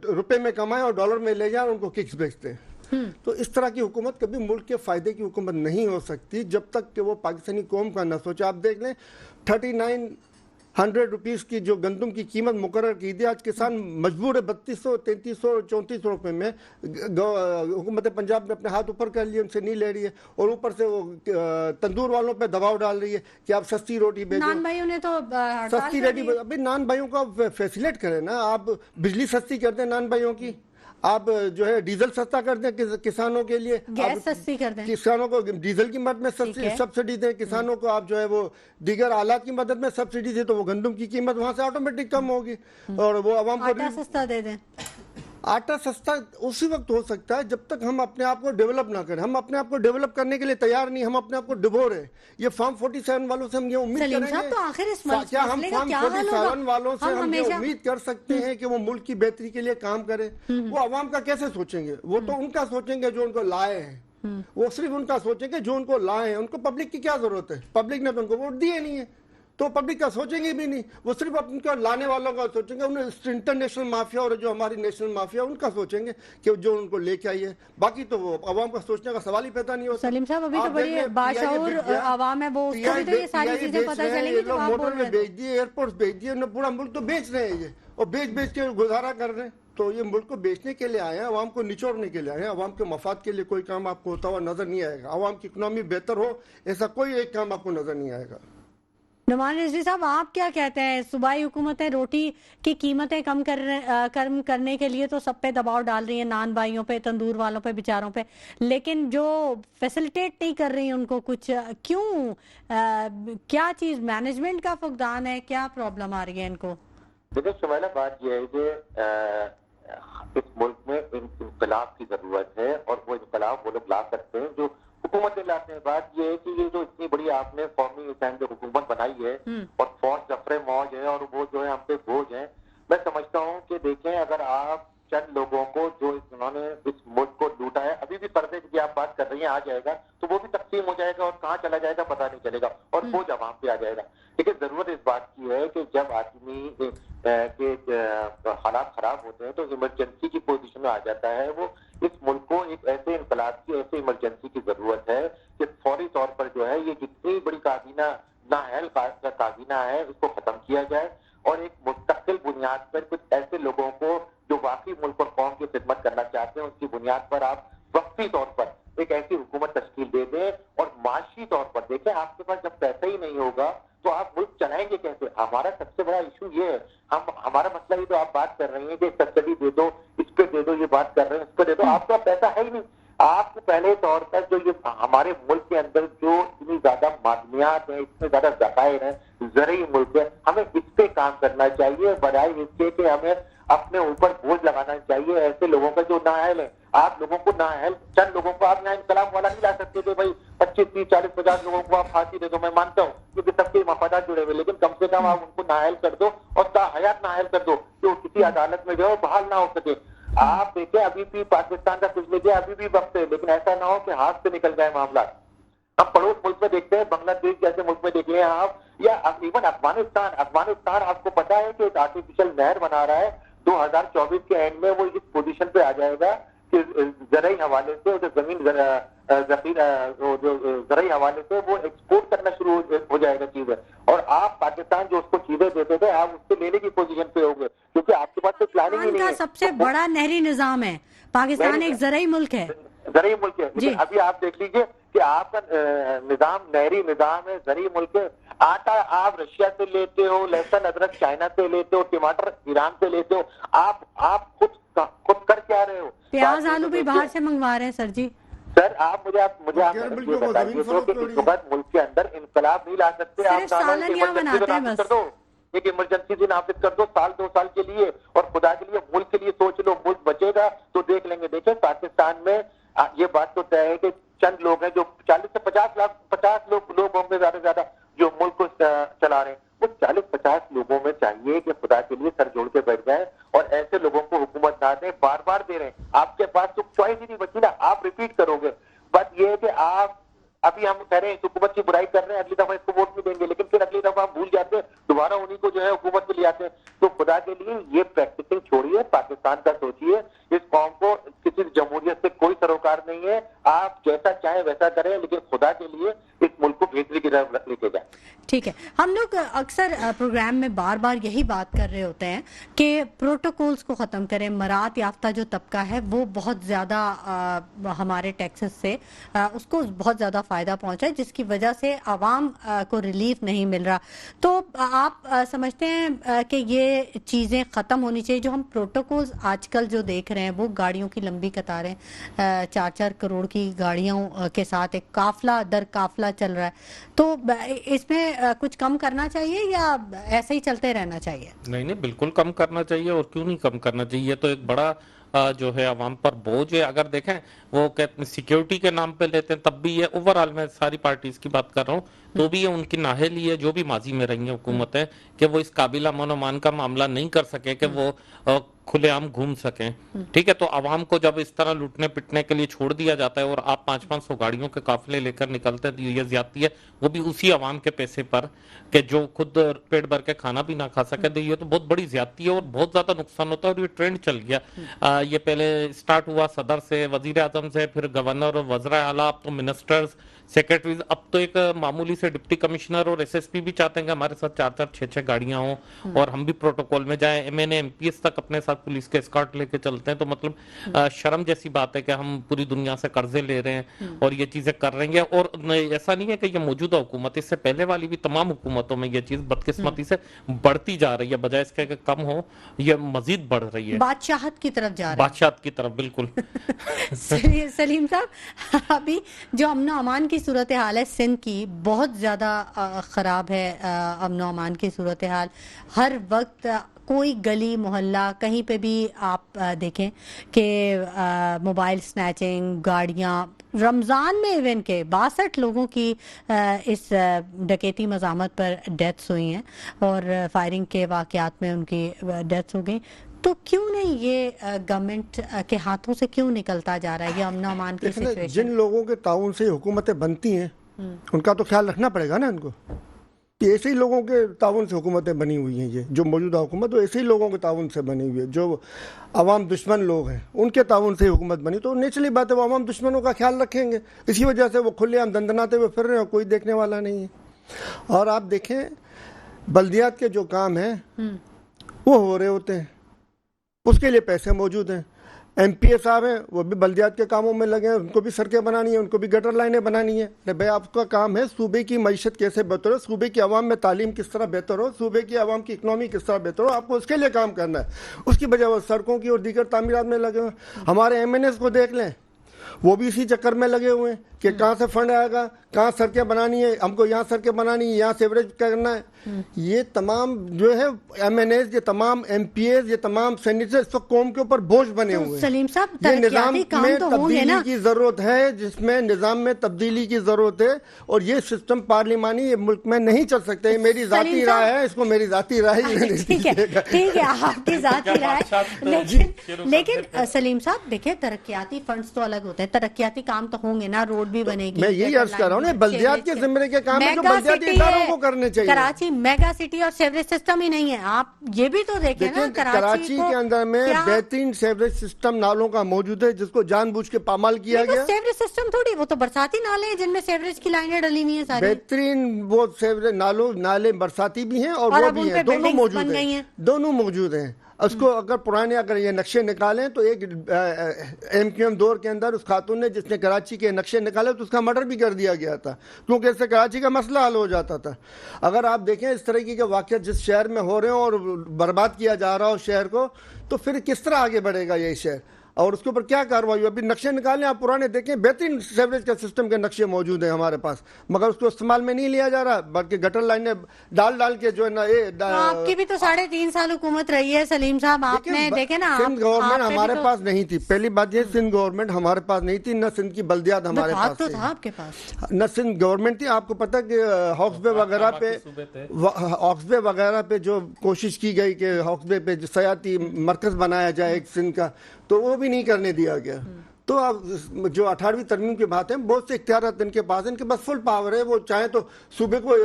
روپے میں کمائیں اور ڈالر میں لے جائیں اور ان کو ککس بیچتے ہیں. تو اس طرح کی حکومت کبھی ملک کے فائدے کی حکومت نہیں ہو سکتی جب تک کہ وہ پاکستانی قوم کا نہ سوچے. آپ دیکھ لیں 3900 روپیز کی جو گندم کی قیمت مقرر کی تھی, آج کسان مجبور ہے 3200 3300 3400 روپے میں. حکومت پنجاب نے اپنے ہاتھ اوپر کر لیے, ان سے نہیں لے رہی ہے, اور اوپر سے وہ تندور والوں پہ دباؤ ڈال رہی ہے کہ آپ سستی روٹی بھیجو. نان بھائیوں نے تو سستی روٹی, ابھی نان بھائیوں کو فیسیلیٹ کریں نا, آپ بجلی سستی کر دیں نان بھائیوں کی, آپ جو ہے ڈیزل سستا کر دیں کسانوں کے لیے, گیس سستی کر دیں, کسانوں کو ڈیزل کی مدد میں سبسڈی دیں, کسانوں کو آپ جو ہے وہ دیگر آلات کی مدد میں سبسڈی دیں, تو وہ گندم کی قیمت وہاں سے آٹومیٹک کم ہوگی, اور وہ عوام کو آٹا سستا دے دیں. آٹا سستا اسی وقت ہو سکتا ہے جب تک ہم اپنے آپ کو ڈیولپ نہ کریں. ہم اپنے آپ کو ڈیولپ کرنے کے لیے تیار نہیں, ہم اپنے آپ کو ڈبو رہے. یہ فارم 47 والوں سے ہم یہ امید کریں گے, کیا ہم فارم 47 والوں سے ہم یہ امید کر سکتے ہیں کہ وہ ملک کی بہتری کے لیے کام کرے؟ وہ عوام کا کیسے سوچیں گے؟ وہ تو ان کا سوچیں گے جو ان کو لائے ہیں, وہ صرف ان کا سوچیں گے جو ان کو لائے ہیں. ان کو پبلک کی کیا ضرورت ہے؟ پبلک نے تو ان کو ووٹ دیے نہیں ہے, تو پبلک کا سوچیں گے بھی نہیں. وہ صرف ان کو لانے والوں کا سوچیں گے, انہیں انٹرنیشنل مافیا اور جو ہماری نیشنل مافیا ان کا سوچیں گے کہ جو ان کو لے کے آئیے. باقی تو وہ عوام کا سوچنے کا سوال ہی پیدا نہیں ہوتا. سلیم صاحب, ابھی تو بڑی باشعور عوام ہے, وہ اس کو بھی تو یہ ساری چیزیں پتہ چلیں گی. لوگ موٹر میں بیچ دیے, ایئرپورٹ بیچ دیے, پورا ملک تو بیچ رہے ہیں یہ, اور بیچ کے گزارا کر رہے ہیں. تو یہ ملک کو بیچنے کے لیے آئے ہیں, عوام کو نچوڑنے کے لیے آئے ہیں. عوام کے مفاد کے لیے کوئی کام آپ کو ہوتا ہوا نظر نہیں آئے گا. عوام کی اکنامی بہتر ہو ایسا کوئی ایک کام آپ کو نظر نہیں آئے گا. نعمان رضوی صاحب, آپ کیا کہتے ہیں؟ صوبائی حکومتیں روٹی کی قیمتیں کم کرنے کے لیے تو سب پہ دباؤ ڈال رہی ہیں, نان بھائیوں پہ, تندور والوں پہ, بیچاروں پہ, لیکن جو فیسلٹیٹ نہیں کر رہی ان کو کچھ. کیوں؟ کیا چیز مینجمنٹ کا فقدان ہے؟ کیا پرابلم آ رہی ہے ان کو؟ دیکھیں شمائلہ, بات یہ ہے کہ اس ملک میں انقلاب کی ضرورت ہے, اور وہ انقلاب وہ لوگ لا سکتے ہیں جو حکومتیں لاتے ہیں. بات یہ ہے کہ یہ جو اتنی بڑی آپ نے قومی جو حکومت بنائی ہے, اور فوج ظفر موج ہے, اور وہ جو ہے ہم پہ بوجھ ہیں. میں سمجھتا ہوں کہ دیکھیں, اگر آپ چند لوگوں کو جو انہوں نے اس ملک کو لوٹا ہے, ابھی بھی پردے کی آپ بات کر رہی ہیں, آ جائے گا تو وہ بھی تقسیم ہو جائے گا, اور کہاں چلا جائے گا پتہ نہیں چلے گا, اور بوجھ عوام پہ آ جائے گا. لیکن ضرورت اس بات کی ہے کہ جب آدمی کے حالات خراب ہوتے ہیں تو ایمرجنسی کی پوزیشن میں آ جاتا ہے. وہ اس ملک کو ایک ایسے انقلاب کی, ایسے ایمرجنسی کی ضرورت ہے کہ فوری طور پر جو ہے یہ جتنی بڑی کابینہ نااہل کابینہ ہے اس کو ختم کیا جائے, اور ایک مستقل بنیاد پر کچھ ایسے لوگوں کو جو واقعی ملک اور قوم کی خدمت کرنا چاہتے ہیں اس کی بنیاد پر آپ وقتی طور پر ایک ایسی حکومت تشکیل دے دیں. اور معاشی طور پر دیکھیں, آپ کے پاس جب پیسہ ہی نہیں ہوگا تو آپ ملک چلائیں گے کیسے؟ ہمارا سب سے بڑا ایشو یہ ہے, ہمارا مسئلہ یہ تو آپ بات کر رہی ہیں کہ سبسڈی دے دو, اس پہ دے دو, یہ بات کر رہے ہیں اس پہ دے دو, آپ کا پیسہ ہے ہی نہیں. آپ کو پہلے طور پر جو یہ ہمارے ملک کے اندر جو اتنی زیادہ معدنیات ہیں, اتنے زیادہ ذخائر ہیں, زرعی ملک ہے, ہمیں اس پہ کام کرنا چاہیے بجائے اس کے کہ ہمیں اپنے اوپر بوجھ لگانا چاہیے ایسے لوگوں کا جو نااہل ہیں. آپ لوگوں کو نااہل, چند لوگوں کو آپ یہاں انقلاب والا نہیں لا سکتے کہ بھائی 25 30 40 50 لوگوں کو آپ پھانسی دے دو. میں مانتا ہوں کیونکہ سب کے مفادات جڑے ہوئے, لیکن کم سے کم آپ ان کو نااہل کر دو, اور حیات نااہل کر دو کہ وہ کسی عدالت میں جو ہے بحال نہ ہو سکے. آپ دیکھیں, ابھی بھی پاکستان کا کچھ لیجیے, ابھی بھی وقت ہے, لیکن ایسا نہ ہو کہ ہاتھ سے نکل جائے معاملات. ہم پڑوس ملک میں دیکھتے ہیں, بنگلہ دیش جیسے ملک میں دیکھ لیں آپ, یا ایون افغانستان آپ کو پتا ہے کہ ایک آرٹیفیشل نہر بنا رہا ہے. 2024 کے اینڈ میں وہ اس پوزیشن پہ آ جائے گا کہ زرعی حوالے سے جو زمین جو زرعی حوالے سے وہ ایکسپورٹ کرنا شروع ہو جائے گا چیزیں, اور آپ پاکستان جو اس کو چیزیں دیتے تھے آپ اس سے لینے کی پوزیشن پہ ہو گئے, کیونکہ آپ کے پاس تو پلاننگ ہی نہیں ہے. سب سے بڑا نہری نظام ہے پاکستان, ایک زرعی ملک ہے, زرعی ملک ہے. لیکن ابھی آپ دیکھ لیجئے کہ آپ کا نظام نہری نظام ہے, زرعی ملک ہے. آٹا آپ رشیا سے لیتے ہو, لہسن ادرک چائنا سے لیتے ہو, ٹماٹر ایران سے لیتے ہو, آپ خود کر کے آ رہے ہو. پیاز آلو بھی باہر سے منگوا رہے ہیں سر جی. سر آپ مجھے یہ بتائیے تو کہ اس وقت ملک کے اندر انقلاب نہیں لا سکتے. آپ کر دو, ایک ایمرجنسی سے نافذ کر دو 1-2 سال کے لیے, اور خدا کے لیے ملک کے لیے سوچ لو. ملک بچے گا تو دیکھ لیں گے. دیکھیں پاکستان میں یہ بات تو طے ہے کہ چند لوگ ہیں جو 40 سے 50 لوگ ہوں گے زیادہ سے زیادہ جو ملک کو چلا رہے ہیں. وہ 40-50 لوگوں میں چاہیے کہ خدا کے لیے سر جوڑ کے بیٹھ جائیں, اور ایسے لوگوں کو حکومت نہ دیں, بار بار دے رہے ہیں, آپ کے پاس تو چوائس ہی نہیں بچی نا, آپ ریپیٹ کرو گے. بٹ یہ ہے کہ آپ ابھی ہم کہہ رہے ہیں اس حکومت کی برائی کر رہے ہیں, اگلی دفعہ اس کو ووٹ نہیں دیں گے, لیکن پھر اگلی دفعہ ہم بھول جاتے ہیں, دوبارہ انہیں کو جو ہے حکومت میں لے آتے ہیں. تو خدا کے لیے یہ پریکٹسنگ چھوڑیے, پاکستان کا سوچیے. اس قوم کو کسی جمہوریت سے کوئی سروکار نہیں ہے, آپ جیسا چاہیں ویسا کریں, لیکن خدا کے لیے اس ملک کو بہتری کی طرف لے کے جائیں. ٹھیک ہے, ہم لوگ اکثر پروگرام میں بار بار یہی بات کر رہے ہوتے ہیں کہ پروٹوکولز کو ختم کریں. مراعات یافتہ جو طبقہ ہے وہ بہت زیادہ ہمارے ٹیکسز سے اس کو بہت زیادہ فائدہ پہنچا ہے, جس کی وجہ سے عوام کو ریلیف نہیں مل رہا. تو آپ سمجھتے ہیں کہ یہ چیزیں ختم ہونی چاہیے؟ جو ہم پروٹوکولز آج کل جو دیکھ رہے ہیں وہ گاڑیوں کی لمبی قطاریں, 4-4 کروڑ کی گاڑیوں کے ساتھ ایک قافلہ در قافلہ چل رہا ہے, تو اس میں کچھ کم کرنا چاہیے یا ایسے ہی چلتے رہنا چاہیے؟ نہیں, بالکل کم کرنا چاہیے. اور کیوں نہیں کم کرنا چاہیے, تو ایک بڑا جو ہے عوام پر بوجھ ہے. اگر دیکھیں وہ کہتے ہیں سیکیورٹی کے نام پہ لیتے ہیں, تب بھی یہ اوورآل میں ساری پارٹیز کی بات کر رہا ہوں, تو بھی یہ ان کی نااہلی ہے جو بھی ماضی میں رہی ہیں حکومتیں, کہ وہ اس قابل امن و امان کا معاملہ نہیں کر سکے کہ وہ کھلے عام گھوم سکیں. ٹھیک ہے, تو عوام کو جب اس طرح لوٹنے پٹنے کے لیے چھوڑ دیا جاتا ہے اور آپ 500 گاڑیوں کے قافلے لے کر نکلتے ہیں, تو یہ زیادتی ہے, وہ بھی اسی عوام کے پیسے پر, کہ جو خود پیٹ بھر کے کھانا بھی نہ کھا سکے. تو یہ تو بہت بڑی زیادتی ہے اور بہت زیادہ نقصان ہوتا ہے, اور یہ ٹرینڈ چل گیا. یہ پہلے سٹارٹ ہوا صدر سے, وزیر اعظم سے, پھر گورنر اور وزراء اعلیٰ, اب تو منسٹرز, سیکرٹریز, اب تو ایک معمولی سے ڈپٹی کمشنر اور ایس ایس پی بھی چاہتے ہیں کہ ہمارے ساتھ 4-4, 6-6 گاڑیاں ہوں اور ہم بھی پروٹوکول میں جائیں. ایم این اے, ایم پی ایس تک اپنے ساتھ پولیس کے اسکارٹ لے کے چلتے ہیں. تو مطلب شرم جیسی بات ہے کہ ہم پوری دنیا سے قرضے لے رہے ہیں اور یہ چیزیں کر رہے ہیں. اور ایسا نہیں ہے کہ یہ موجودہ حکومت, اس سے پہلے والی بھی تمام حکومتوں میں یہ چیز بدقسمتی سے بڑھتی جا رہی ہے, بجائے اس کے کہ کم ہو, یہ مزید بڑھ رہی ہے, بادشاہت کی طرف جا رہا ہے, بادشاہت کی طرف. بالکل. سلیم صاحب, ابھی جو امن و امان کی صورتحال ہے سندھ کی, بہت زیادہ خراب ہے. امن و امان کی صورتحال ہر وقت, کوئی گلی محلہ کہیں پہ بھی آپ دیکھیں کہ موبائل سنیچنگ, گاڑیاں. رمضان میں ایون کے 62 لوگوں کی اس ڈکیتی مزاحمت پر ڈیتھس ہوئی ہیں اور فائرنگ کے واقعات میں ان کی ڈیتھس ہو گئی. تو کیوں نہیں یہ گورنمنٹ کے ہاتھوں سے کیوں نکلتا جا رہا ہے یہ امن و امان کی سچویشن؟ جن لوگوں کے تعاون سے حکومتیں بنتی ہیں ان کا تو خیال رکھنا پڑے گا نا ان کو, کہ ایسے ہی لوگوں کے تعاون سے حکومتیں بنی ہوئی ہیں. یہ جو موجودہ حکومت وہ ایسے ہی لوگوں کے تعاون سے بنی ہوئی ہے. جو عوام دشمن لوگ ہیں ان کے تعاون سے حکومت بنی, تو نیچرلی بات ہے وہ عوام دشمنوں کا خیال رکھیں گے. اسی وجہ سے وہ کھلے عام دندناتے ہوئے پھر رہے ہیں, کوئی دیکھنے والا نہیں ہے. اور آپ دیکھیں بلدیات کے جو کام ہیں وہ ہو رہے ہوتے ہیں, اس کے لیے پیسے موجود ہیں. ایم پی اے صاحب ہیں, وہ بھی بلدیات کے کاموں میں لگے ہیں, ان کو بھی سڑکیں بنانی ہیں, ان کو بھی گٹر لائنیں بنانی ہیں. ارے بھائی آپ کا کام ہے صوبے کی معیشت کیسے بہتر ہو, صوبے کی عوام میں تعلیم کس طرح بہتر ہو, صوبے کی عوام کی اکنامی کس طرح بہتر ہو, آپ کو اس کے لیے کام کرنا ہے. اس کی بجائے وہ سڑکوں کی اور دیگر تعمیرات میں لگے ہوئے. ہمارے ایم این ایس کو دیکھ لیں, وہ بھی اسی چکر میں لگے ہوئے ہیں کہ کہاں سے فنڈ آئے گا, کہاں سڑکیں بنانی ہے, ہم کو یہاں سڑکیں بنانی ہے, یہاں سیوریج کرنا ہے. یہ تمام جو ہے ایم این ایز, یہ تمام ایم پی ایز, یہ تمام سینیٹر اس وقت قوم کے اوپر بوجھ بنے ہوئے ہیں. سلیم صاحب یہ نظام ترقیاتی کام میں تو ہوں گے تبدیلی نا, کی ضرورت ہے, جس میں نظام میں تبدیلی کی ضرورت ہے. اور یہ سسٹم پارلیمانی یہ ملک میں نہیں چل سکتے. یہ میری ذاتی رائے ہے, اس کو میری ذاتی رائے ٹھیک ہے آپ کی ذاتی رائے. لیکن سلیم صاحب دیکھیں ترقیاتی فنڈز تو الگ ہوتے ہیں, ترقیاتی کام تو ہوں گے نا, روڈ بھی بنے گی. میں یہی عرض کر رہا ہوں نا, بلدیات کے زمرے کے کام ہے جو بلدیاتی اداروں کو کرنے چاہیے. کراچی میگا سٹی اور سیوریج سسٹم ہی نہیں ہے, آپ یہ بھی تو دیکھیں نا. کراچی کے اندر میں بہترین سیوریج سسٹم نالوں کا موجود ہے, جس کو جان بوجھ کے پامال کیا گیا. سیوریج سسٹم تھوڑی, وہ تو برساتی نالے ہیں جن میں سیوریج کی لائنیں ڈلی ہوئی ہیں ساری. بہترین وہ سیوریج نالے برساتی بھی ہیں اور وہ بھی ہیں, دونوں موجود ہیں, دونوں موجود ہیں. اس کو اگر پرانے اگر یہ نقشے نکالیں تو ایک ایم کیو ایم دور کے اندر اس خاتون نے جس نے کراچی کے نقشے نکالے تو اس کا مرڈر بھی کر دیا گیا تھا, کیونکہ اس سے کراچی کا مسئلہ حل ہو جاتا تھا. اگر آپ دیکھیں اس طرح کے واقعات جس شہر میں ہو رہے ہوں اور برباد کیا جا رہا ہو شہر کو, تو پھر کس طرح آگے بڑھے گا یہ شہر. اور اس کے اوپر کیا کارروائی ہوئی. ابھی نقشے نکالیں آپ پرانے دیکھیں, بہترین سیوریج کا سسٹم کے نقشے موجود ہیں ہمارے پاس, مگر اس کو استعمال میں نہیں لیا جا رہا, بلکہ گٹر لائنیں ڈال کے جو ہے نا. آپ کی بھی تو 3.5 سال حکومت رہی ہے سلیم صاحب, آپ نے دیکھے نا, سندھ گورنمنٹ ہمارے پاس نہیں تھی. پہلی بات یہ, سندھ گورنمنٹ ہمارے پاس نہیں تھی, نہ سندھ کی بلدیات ہمارے پاس تو تھا آپ کے پاس, نہ سندھ گورنمنٹ تھی. آپ کو پتہ کہ ہاکس بے وغیرہ پہ جو کوشش کی گئی کہ ہاکس بے پہ سیاحتی مرکز بنایا جائے ایک سندھ کا, تو وہ بھی نہیں کرنے دیا گیا. تو اب جو 18ویں ترمیم کی بات ہے, بہت سے اختیارات ان کے پاس ہیں, ان کے پاس فل پاور ہے. وہ چاہیں تو صوبے کو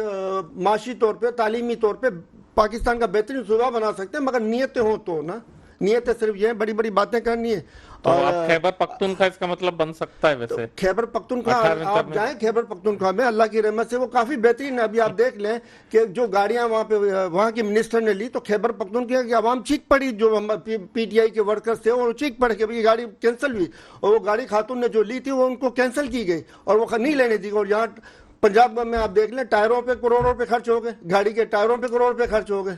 معاشی طور پہ, تعلیمی طور پہ پاکستان کا بہترین صوبہ بنا سکتے ہیں, مگر نیتیں ہوں تو نا. نیتیں صرف یہ بڑی بڑی باتیں کرنی ہے. تو اب خیبر پختونخوا اس کا مطلب بن سکتا ہے ویسے. خیبر پختونخوا آپ جائیں, خیبر پختونخوا میں اللہ کی رحمت سے وہ کافی بہترین ہے. ابھی آپ دیکھ لیں کہ جو گاڑیاں وہاں پہ وہاں کی منسٹر نے لی, تو خیبر پختونخوا کی عوام چیخ پڑی, جو پی ٹی آئی کے ورکرز تھے وہ چیخ پڑے کہ یہ گاڑی کینسل ہوئی, اور وہ گاڑی خاتون نے جو لی تھی وہ ان کو کینسل کی گئی اور وہ نہیں لینے دی. اور یہاں پنجاب میں آپ دیکھ لیں, ٹائروں پہ کروڑوں روپے خرچ ہو گئے, گاڑی کے ٹائروں پہ کروڑ روپے خرچ ہو گئے.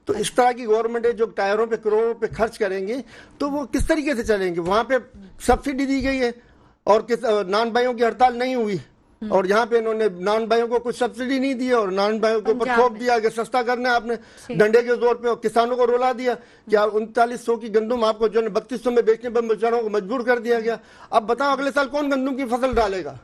تو اس طرح کی گورنمنٹ ہے جو ٹائروں پہ کروڑوں روپے خرچ کریں گے, تو وہ کس طریقے سے چلیں گے. وہاں پہ سبسڈی دی گئی ہے اور نان بھائیوں کی ہڑتال نہیں ہوئی, اور یہاں پہ انہوں نے نان بھائیوں کو کچھ سبسڈی نہیں دی اور نان بھائیوں کے اوپر تھوپ دیا کہ سستا کرنا ہے آپ نے ڈنڈے کے زور پہ, اور کسانوں کو رلا دیا کہ 3900 کی گندم آپ کو جو ہے 3200 میں بیچنے پر بیچاروں کو مجبور کر دیا گیا. اب بتاؤ اگلے سال کون گندم کی فصل ڈالے گا.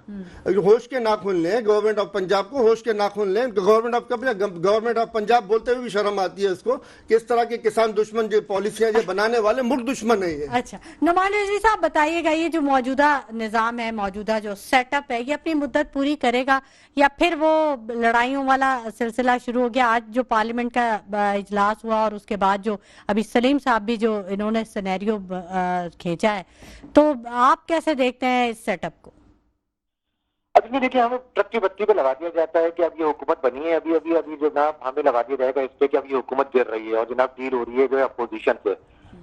ہوش کے ناخن لیں گورنمنٹ آف پنجاب کو, ہوش کے ناخن لیں. گورنمنٹ آف پنجاب بولتے ہوئے بھی شرم آتی ہے اس کو کہ اس طرح کے کسان دشمن جو پالیسیاں جو بنانے والے ملک دشمن ہیں یہ. اچھا نعمان رضوی صاحب بتائیے گا, یہ جو موجودہ نظام ہے, موجودہ جو سیٹ اپ ہے, یہ اپنی مدت پوری کرے گا یا پھر وہ لڑائیوں والا سلسلہ شروع ہو گیا؟ آج جو پارلیمنٹ کا اجلاس ہوا اور اس کے بعد جو ابھی سلیم صاحب بھی جو انہوں نے سینیریو کھینچا ہے, تو آپ کیسے دیکھتے ہیں اس سیٹ اپ کو؟ ابھی دیکھیے, ہمیں ٹرک کی بتی پہ لگا دیا جاتا ہے کہ اب یہ حکومت بنی ہے, ابھی جناب ہمیں لگا دیا جائے گا اس پہ کہ اب یہ حکومت گر رہی ہے اور جناب ڈیل ہو رہی ہے جو ہے اپوزیشن سے.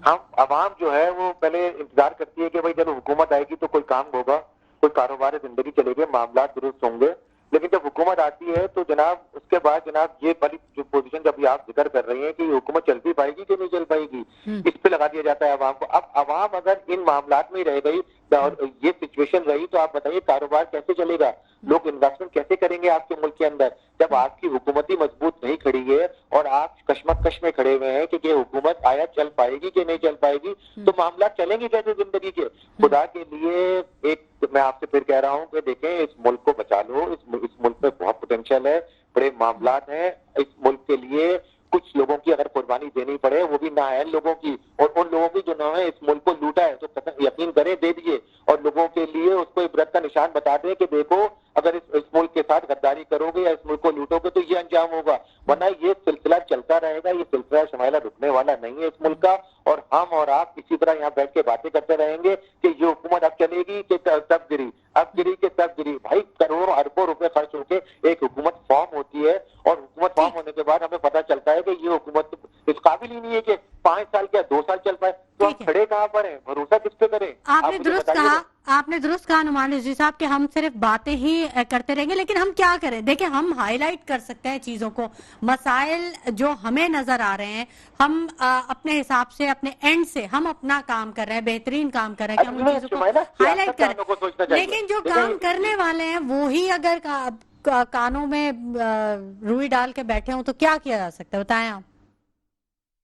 ہم عوام جو ہے وہ پہلے انتظار کرتی ہے کہ بھائی جب حکومت آئے گی تو کوئی کام ہوگا, کوئی کاروبار زندگی چلے گی, معاملات درست ہوں گے. لیکن جب حکومت آتی ہے تو جناب اس کے بعد جناب یہ والی جو پوزیشن جب آپ ذکر کر رہی ہیں کہ یہ حکومت چل بھی پائے گی کہ نہیں چل پائے گی, اس پہ لگا دیا جاتا ہے عوام کو. اب عوام اگر ان معاملات میں رہ گئی اور یہ سچویشن رہی تو آپ بتائیے کاروبار کیسے چلے گا, لوگ انویسٹمنٹ کیسے کریں گے آپ کے ملک کے اندر جب آپ کی حکومت ہی مضبوط نہیں کھڑی ہے اور آپ کشمکش میں کھڑے ہوئے ہیں کہ یہ حکومت آیا چل پائے گی کہ نہیں چل پائے گی, تو معاملات چلیں گے کیسے زندگی کے. خدا کے لیے ایک میں آپ سے پھر کہہ رہا ہوں کہ دیکھیں اس ملک کو بچا لو, اس ملک میں بہت پوٹینشیل ہے, بڑے معاملات ہیں. اس ملک کے لیے کچھ لوگوں کی اگر قربانی دینی پڑے, وہ بھی نااہل لوگوں کی, اور ان لوگوں کی جو نہ ہے اس ملک کو لوٹا ہے, تو یقین کریں دے دیے, اور لوگوں کے لیے اس کو عبرت کا نشان بتا دیں کہ دیکھو اگر اس ملک کے ساتھ غداری کرو گے یا اس ملک کو لوٹو گے تو یہ انجام ہوگا. ورنہ یہ سلسلہ چلتا رہے گا, یہ سلسلہ شمائلہ رکنے والا نہیں ہے اس ملک کا. اور ہم اور آپ اسی طرح یہاں بیٹھ کے باتیں کرتے رہیں گے کہ یہ حکومت اب چلے گی کہ تب گری, اب گری کہ تب گری. بھائی کروڑوں اربوں روپے خرچ ہو کے ایک حکومت فارم ہوتی ہے, اور حکومت فارم ہونے کے بعد ہمیں پتہ چلتا ہے کہ یہ حکومت اس قابل ہی نہیں ہے کہ 5 سال یا 2 سال چل پائے, تو ہم کھڑے کہاں پر ہیں, بھروسہ کس پہ کریں؟ آپ نے درست کہا نعمان رضوی صاحب کہ ہم صرف باتیں ہی کرتے رہیں گے, لیکن ہم کیا کریں؟ دیکھیں ہم ہائی لائٹ کر سکتے ہیں چیزوں کو, مسائل جو ہمیں نظر آ رہے ہیں, ہم اپنے حساب سے اپنے اینڈ سے ہم اپنا کام کر رہے ہیں, بہترین کام کر رہے ہیں کہ ہم ان چیزوں کو ہائی لائٹ کریں. لیکن جو کام کرنے والے ہیں وہی اگر کانوں میں روئی ڈال کے بیٹھے ہوں تو کیا کیا جا سکتا ہے, بتائیں آپ.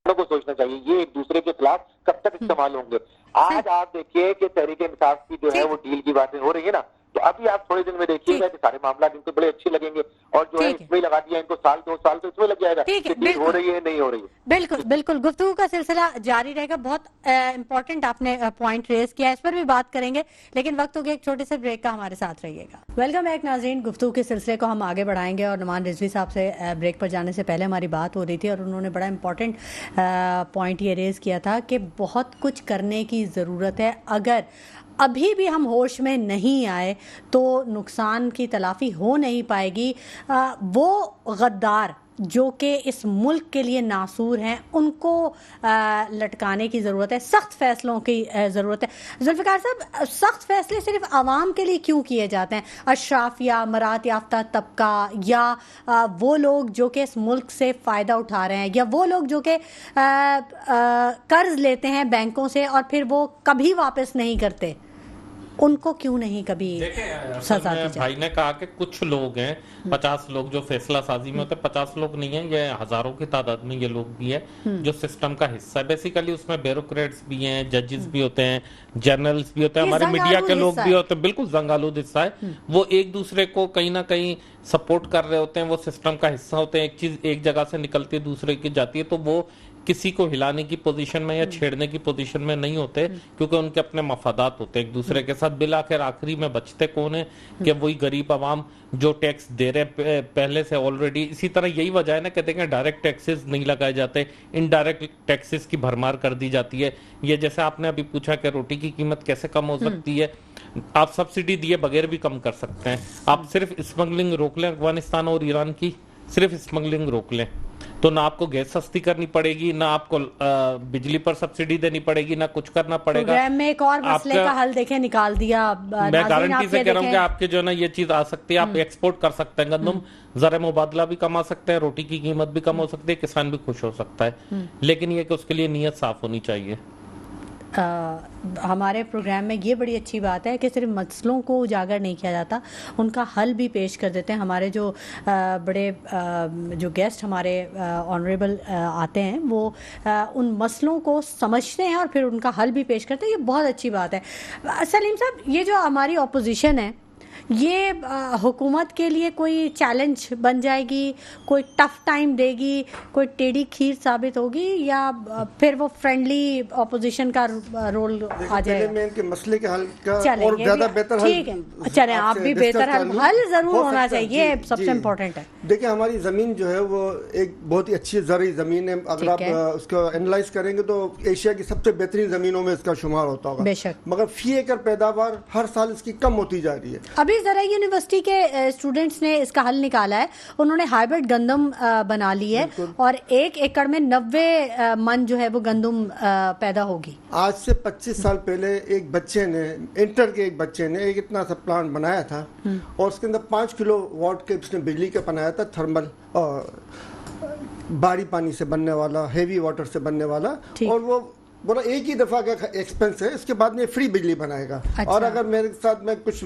کو سوچنا چاہیے یہ ایک دوسرے کے خلاف کب تک استعمال ہوں گے. آج آپ دیکھیے کہ تحریک انصاف کی جو ہے وہ ڈیل کی باتیں ہو رہی ہے نا, تو ابھی آپ تھوڑے دن میں دیکھیے گا کہ سارے معاملات ان کو بڑے اچھے لگیں گے, اور جو ہے اس میں لگا دیا ان کو 1-2 سال تو اس میں لگ جائے گا کہ ڈیل ہو رہی ہے نہیں ہو رہی ہے. بالکل بالکل, گفتگو کا سلسلہ جاری رہے گا. بہت امپورٹنٹ آپ نے پوائنٹ ریز کیا, اس پر بھی بات کریں گے, لیکن وقت ہو گیا ایک چھوٹے سے بریک کا, ہمارے ساتھ رہیے گا. ویلکم بیک ناظرین, گفتگو کے سلسلے کو ہم آگے بڑھائیں گے, اور نعمان رضوی صاحب سے بریک پر جانے سے پہلے ہماری بات ہو رہی تھی اور انہوں نے بڑا امپورٹنٹ پوائنٹ یہ ریز کیا تھا کہ بہت کچھ کرنے کی ضرورت ہے. اگر ابھی بھی ہم ہوش میں نہیں آئے تو نقصان کی تلافی ہو نہیں پائے گی. وہ غدار جو کہ اس ملک کے لیے ناصور ہیں ان کو لٹکانے کی ضرورت ہے, سخت فیصلوں کی ضرورت ہے. ذوالفقار صاحب, سخت فیصلے صرف عوام کے لیے کیوں کیے جاتے ہیں؟ اشراف یا مرات یافتہ طبقہ یا وہ لوگ جو کہ اس ملک سے فائدہ اٹھا رہے ہیں, یا وہ لوگ جو کہ قرض لیتے ہیں بینکوں سے اور پھر وہ کبھی واپس نہیں کرتے, ان کو کیوں نہیں کبھی سزا دی جائے؟ بھائی نے کہا کہ کچھ لوگ ہیں, 50 لوگ جو فیصلہ سازی میں ہوتے ہیں, 50 لوگ نہیں ہیں, یہ ہزاروں کی تعداد میں یہ لوگ بھی ہیں جو سسٹم کا حصہ ہے. بیسیکلی اس میں بیوروکریٹس بھی ہیں, ججز بھی ہوتے ہیں, جنرلز بھی ہوتے ہیں, ہمارے میڈیا کے لوگ بھی ہوتے ہیں, بالکل زنگالود حصہ ہے. وہ ایک دوسرے کو کہیں نہ کہیں سپورٹ کر رہے ہوتے ہیں, وہ سسٹم کا حصہ ہوتے ہیں. ایک چیز ایک جگہ سے نکلتی ہے دوسرے کی جاتی ہے, تو وہ کسی کو ہلانے کی پوزیشن میں یا چھیڑنے کی پوزیشن میں نہیں ہوتے, کیونکہ ان کے اپنے مفادات ہوتے ہیں ایک دوسرے کے ساتھ. بالآخر آخری میں بچتے کون ہیں کہ وہی غریب عوام جو ٹیکس دے رہے پہلے سے آلریڈی. اسی طرح یہی وجہ ہے نا کہتے ہیں ڈائریکٹ ٹیکسز نہیں لگائے جاتے, انڈائریکٹ ٹیکسز کی بھرمار کر دی جاتی ہے. یہ جیسے آپ نے ابھی پوچھا کہ روٹی کی قیمت کیسے کم ہو سکتی ہے, آپ سبسڈی دیے بغیر بھی کم کر سکتے ہیں. آپ صرف اسمگلنگ روک لیں افغانستان اور ایران کی, صرف اسمگلنگ روک لیں تو نہ آپ کو گیس سستی کرنی پڑے گی, نہ آپ کو بجلی پر سبسڈی دینی پڑے گی, نہ کچھ کرنا پڑے گا. پروگرام میں ایک اور مسئلے کا حل دیکھیں نکال دیا. میں گارنٹی سے کہہ رہا ہوں کہ آپ کے جو نا یہ چیز آ سکتی ہے, آپ ایکسپورٹ کر سکتے ہیں گندم, زر مبادلہ بھی کم آ سکتے ہیں, روٹی کی قیمت بھی کم ہو سکتی ہے, کسان بھی خوش ہو سکتا ہے. لیکن یہ کہ اس کے لیے نیت صاف ہونی چاہیے. ہمارے پروگرام میں یہ بڑی اچھی بات ہے کہ صرف مسئلوں کو اجاگر نہیں کیا جاتا, ان کا حل بھی پیش کر دیتے ہیں. ہمارے جو بڑے جو گیسٹ ہمارے آنریبل آتے ہیں وہ ان مسئلوں کو سمجھتے ہیں اور پھر ان کا حل بھی پیش کرتے ہیں. یہ بہت اچھی بات ہے. سلیم صاحب, یہ جو ہماری اپوزیشن ہے یہ حکومت کے لیے کوئی چیلنج بن جائے گی, کوئی ٹف ٹائم دے گی, کوئی ٹیڑھی کھیر ثابت ہوگی, یا پھر وہ فرینڈلی اپوزیشن کا رول آ جائے گا؟ میں ان کے مسئلے کے حل کا اور زیادہ بہتر حل, ٹھیک ہے چلیں آپ بھی بہتر حل ضرور ہونا چاہیے, یہ سب سے امپورٹنٹ ہے. دیکھیں ہماری زمین جو ہے وہ ایک بہت ہی اچھی زرعی زمین ہے. اگر آپ اس کو انالائز کریں گے تو ایشیا کی سب سے بہترین زمینوں میں اس کا شمار ہوتا ہوگا, بے شک, مگر فی ایکڑ پیداوار ہر سال اس کی کم ہوتی جا رہی ہے. ابھی ذرا یونیورسٹی کے اسٹوڈنٹس نے اس کا حل نکالا ہے, انہوں نے ہائبرڈ گندم بنا لی ہے اور 1 ایکڑ میں 90 من جو ہے وہ گندم پیدا ہوگی. آج سے 25 سال پہلے ایک بچے نے, انٹر کے ایک بچے نے ایک اتنا سا پلانٹ بنایا تھا اور اس کے اندر 5 کلو واٹ کے اس نے بجلی کا بنایا تھا, تھرمل بھاری پانی سے بننے والا, ہیوی واٹر سے بننے والا, اور وہ بولا ایک ہی دفعہ کا ایکسپینس ہے, اس کے بعد میں فری بجلی بنائے گا. اور اگر میرے ساتھ میں کچھ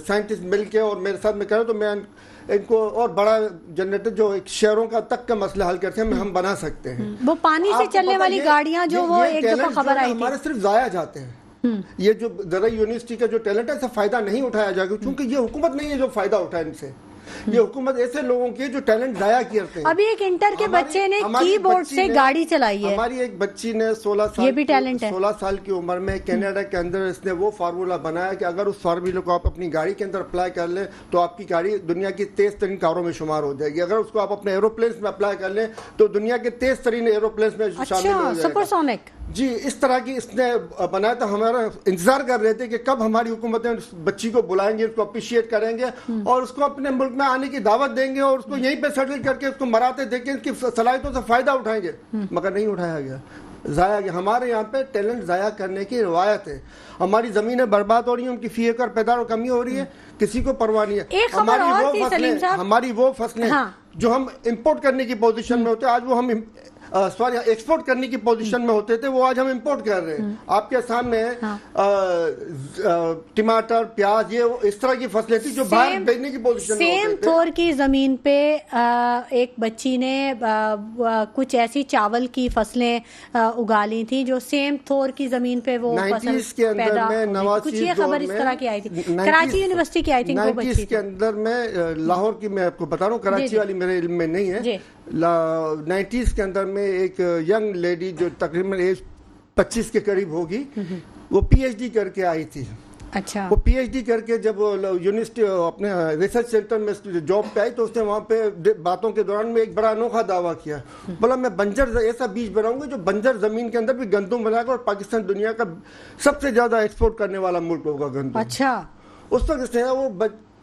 سائنٹسٹ مل کے اور میرے ساتھ میں کروں تو میں ان کو اور بڑا جنریٹر جو شہروں کا تک کا مسئلہ حل کرتے ہیں ہم بنا سکتے ہیں. وہ پانی سے چلنے والی گاڑیاں جو وہ ایک دفعہ خبر آئی تھی ہمارے صرف ضائع جاتے ہیں. یہ جو زرعی یونیورسٹی کا جو ٹیلنٹ ہے اس سے فائدہ نہیں اٹھایا جائے گا, کیونکہ یہ حکومت نہیں ہے جو فائدہ اٹھائے ان سے, یہ حکومت ایسے لوگوں کی جو ٹیلنٹ ضائع کرتے ہیں. ابھی ایک انٹر کے بچے نے کی بورڈ سے گاڑی چلائی ہے. ہماری ایک بچی نے 16 سال کی عمر میں کینیڈا کے اندر اس نے وہ فارمولا بنایا کہ اگر اس فارمولے کو آپ اپنی گاڑی کے اندر اپلائی کر لیں تو آپ کی گاڑی دنیا کی تیز ترین کاروں میں شمار ہو جائے گی. اگر اس کو آپ اپنے ایروپلینس میں اپلائی کر لیں تو دنیا کے تیز ترین ایروپلینس میں شامل ہو جائے گا. Super sonic. جی, اس طرح کی اس نے بنایا تھا. ہمارا انتظار کر رہے تھے کہ کب ہماری حکومتیں اس بچی کو بلائیں گے, اس کو اپریشیٹ کریں گے اور اس کو اپنے ملک میں آنے کی دعوت دیں گے اور اس کو یہیں پہ سیٹل کر کے اس کو مراتے دے کے اس کی صلاحیتوں سے فائدہ اٹھائیں گے, مگر نہیں اٹھایا گیا, ضائع گیا. ہمارے یہاں پہ ٹیلنٹ ضائع کرنے کی روایت ہے. ہماری زمینیں برباد ہو رہی ہیں, ان کی فی ایکڑ پیداوار کمی ہو رہی ہے, کسی کو پرواہ نہیں ہے. ہماری وہ فصلیں جو ہم امپورٹ کرنے کی پوزیشن میں ہوتے ہیں, آج وہ ہم ایکسپورٹ کرنے کی پوزیشن میں ہوتے تھے, وہ آج ہم امپورٹ کر رہے ہیں. آپ کے سامنے ٹماٹر, پیاز, یہ اس طرح کی فصلیں تھی جو باہر بیچنے کی پوزیشن میں ہوتے تھے. سیم تھور کی زمین پہ ایک بچی نے کچھ ایسی چاول کی فصلیں اگا لی تھی جو سیم تھور کی زمین پہ وہ فصل پیدا ہوئی. کچھ یہ خبر اس طرح کی آئی تھی, کراچی یونیورسٹی کی آئی تھی. 90s کے اندر میں لاہور کی میں آپ کو بتا رہا ہوں, کراچی والی میرے علم میں نہیں ہے. 90s کے اندر میں ایک ینگ لیڈی جو تقریباً ایج 25 کے قریب ہوگی, وہ پی ایچ ڈی کر کے آئی تھی. اچھا, وہ پی ایچ ڈی کر کے جب یونیورسٹی اپنے ریسرچ سینٹر میں جاب پہ آئی تو اس نے وہاں پہ باتوں کے دوران میں ایک بڑا انوکھا دعویٰ کیا. بولا میں بنجر ایسا بیج بناؤں گا جو بنجر زمین کے اندر بھی گندم بنا گا اور پاکستان دنیا کا سب سے زیادہ ایکسپورٹ کرنے والا ملک ہوگا گندم. اچھا, اس وقت اس نے وہ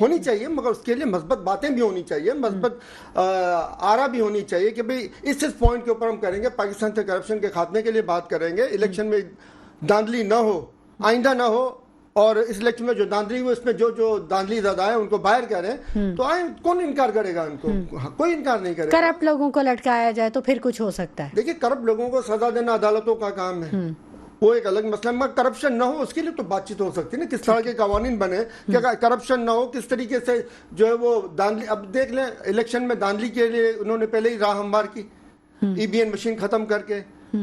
ہونی چاہیے، مگر اس کے لیے مثبت باتیں بھی ہونی چاہیے، مثبت آرا بھی ہونی چاہیے کہ بھئی اس پوائنٹ کے اوپر ہم کریں گے، پاکستان سے کرپشن کے خاتمے کے لیے بات کریں گے، الیکشن میں داندلی نہ ہو، آئندہ نہ ہو، اور اس الیکشن میں جو داندلی ہوئی اس میں جو داندلی زیادہ ہیں ان کو باہر کریں تو آئیں، کون انکار کرے گا ان کو؟ کوئی انکار نہیں کرے گا۔ کرپٹ لوگوں کو لٹکایا جائے تو پھر کچھ ہو سکتا ہے؟ دیکھیں کرپٹ لوگوں کو سزا دینا عدالتوں کا کام ہے، وہ ایک الگ مسئلہ ہے، مگر کرپشن نہ ہو اس کے لیے تو بات چیت ہو سکتی ہے نا، کس طرح کے قوانین بنے کہ کرپشن نہ ہو، کس طریقے سے جو ہے وہ داندلی، اب دیکھ لیں الیکشن میں داندلی کے لیے انہوں نے پہلے ہی راہ ہموار کی ای وی ایم مشین ختم کر کے،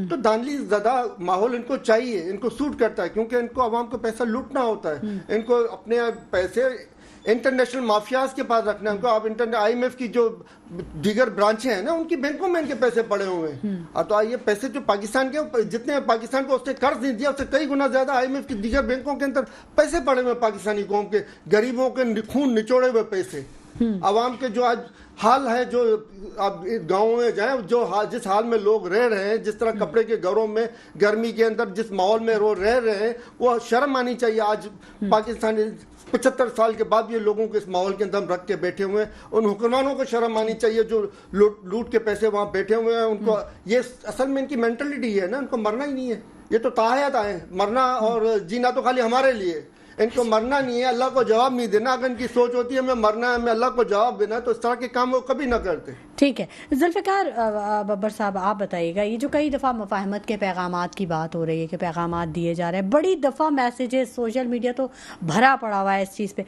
تو داندلی زدہ ماحول ان کو چاہیے، ان کو سوٹ کرتا ہے، کیونکہ ان کو عوام کو پیسہ لوٹنا ہوتا ہے، ان کو اپنے پیسے انٹرنیشنل مافیاز کے پاس رکھنا ہے ان کو۔ اب آئی ایم ایف کی جو دیگر برانچیں ہیں نا ان کی بینکوں میں ان کے پیسے پڑے ہوئے ہیں، تو یہ پیسے جو پاکستان کے جتنے پاکستان کو اس نے قرض نہیں دیا اس سے کئی گنا زیادہ آئی ایم ایف کی دیگر بینکوں کے اندر پیسے پڑے ہوئے پاکستانی قوم کے، غریبوں کے خون نچوڑے ہوئے پیسے، عوام کے جو آج حال ہے، جو اب گاؤں میں جائیں، جس حال میں لوگ رہ رہے ہیں، جس طرح کپڑے کے گھروں میں گرمی کے اندر جس ماحول میں وہ رہ رہے ہیں، وہ شرم آنی چاہیے۔ آج پاکستانی 75 سال کے بعد یہ لوگوں کو اس ماحول کے اندر رکھ کے بیٹھے ہوئے ہیں، ان حکمرانوں کو شرم آنی چاہیے جو لوٹ کے پیسے وہاں بیٹھے ہوئے ہیں، ان کو یہ اصل میں ان کی مینٹلٹی ہے نا، ان کو مرنا ہی نہیں ہے، یہ تو تاحیات آئے، مرنا اور جینا تو خالی ہمارے لیے، ان کو مرنا نہیں ہے، اللہ کو جواب نہیں دینا۔ اگر ان کی سوچ ہوتی ہے ہمیں مرنا ہے، ہمیں اللہ کو جواب دینا ہے، تو اس طرح کے کام وہ کبھی نہ کرتے۔ ٹھیک ہے ذوالفقار ببر صاحب، آپ بتائیے گا، یہ جو کئی دفعہ مفاہمت کے پیغامات کی بات ہو رہی ہے کہ پیغامات دیے جا رہے ہیں، بڑی دفعہ میسیجز، سوشل میڈیا تو بھرا پڑا ہوا ہے اس چیز پہ،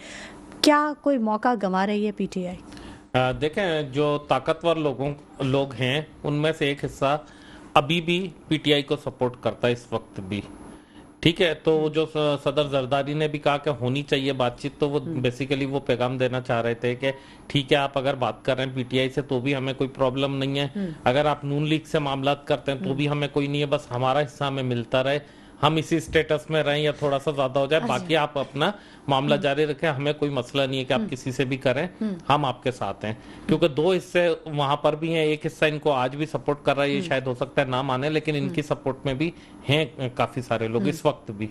کیا کوئی موقع گنوا رہی ہے پی ٹی آئی؟ دیکھیں جو طاقتور لوگ ہیں ان میں سے ایک حصہ ابھی بھی پی ٹی آئی کو سپورٹ کرتا ہے اس وقت بھی، ٹھیک ہے، تو جو صدر زرداری نے بھی کہا کہ ہونی چاہیے بات چیت، تو وہ بیسیکلی وہ پیغام دینا چاہ رہے تھے کہ ٹھیک ہے آپ اگر بات کر رہے ہیں پی ٹی آئی سے تو بھی ہمیں کوئی پرابلم نہیں ہے، اگر آپ نون لیگ سے معاملات کرتے ہیں تو بھی ہمیں کوئی نہیں ہے، بس ہمارا حصہ ہمیں ملتا رہے، ہم اسی سٹیٹس میں رہیں یا تھوڑا سا زیادہ ہو جائے، باقی آپ اپنا معاملہ جاری رکھیں، ہمیں کوئی مسئلہ نہیں ہے کہ آپ کسی سے بھی کریں، ہم آپ کے ساتھ ہیں۔ کیونکہ دو حصے وہاں پر بھی ہیں، ایک حصہ ان کو آج بھی سپورٹ کر رہا ہے، یہ شاید ہو سکتا ہے نہ مانے، لیکن ان کی سپورٹ میں بھی ہیں کافی سارے لوگ اس وقت بھی۔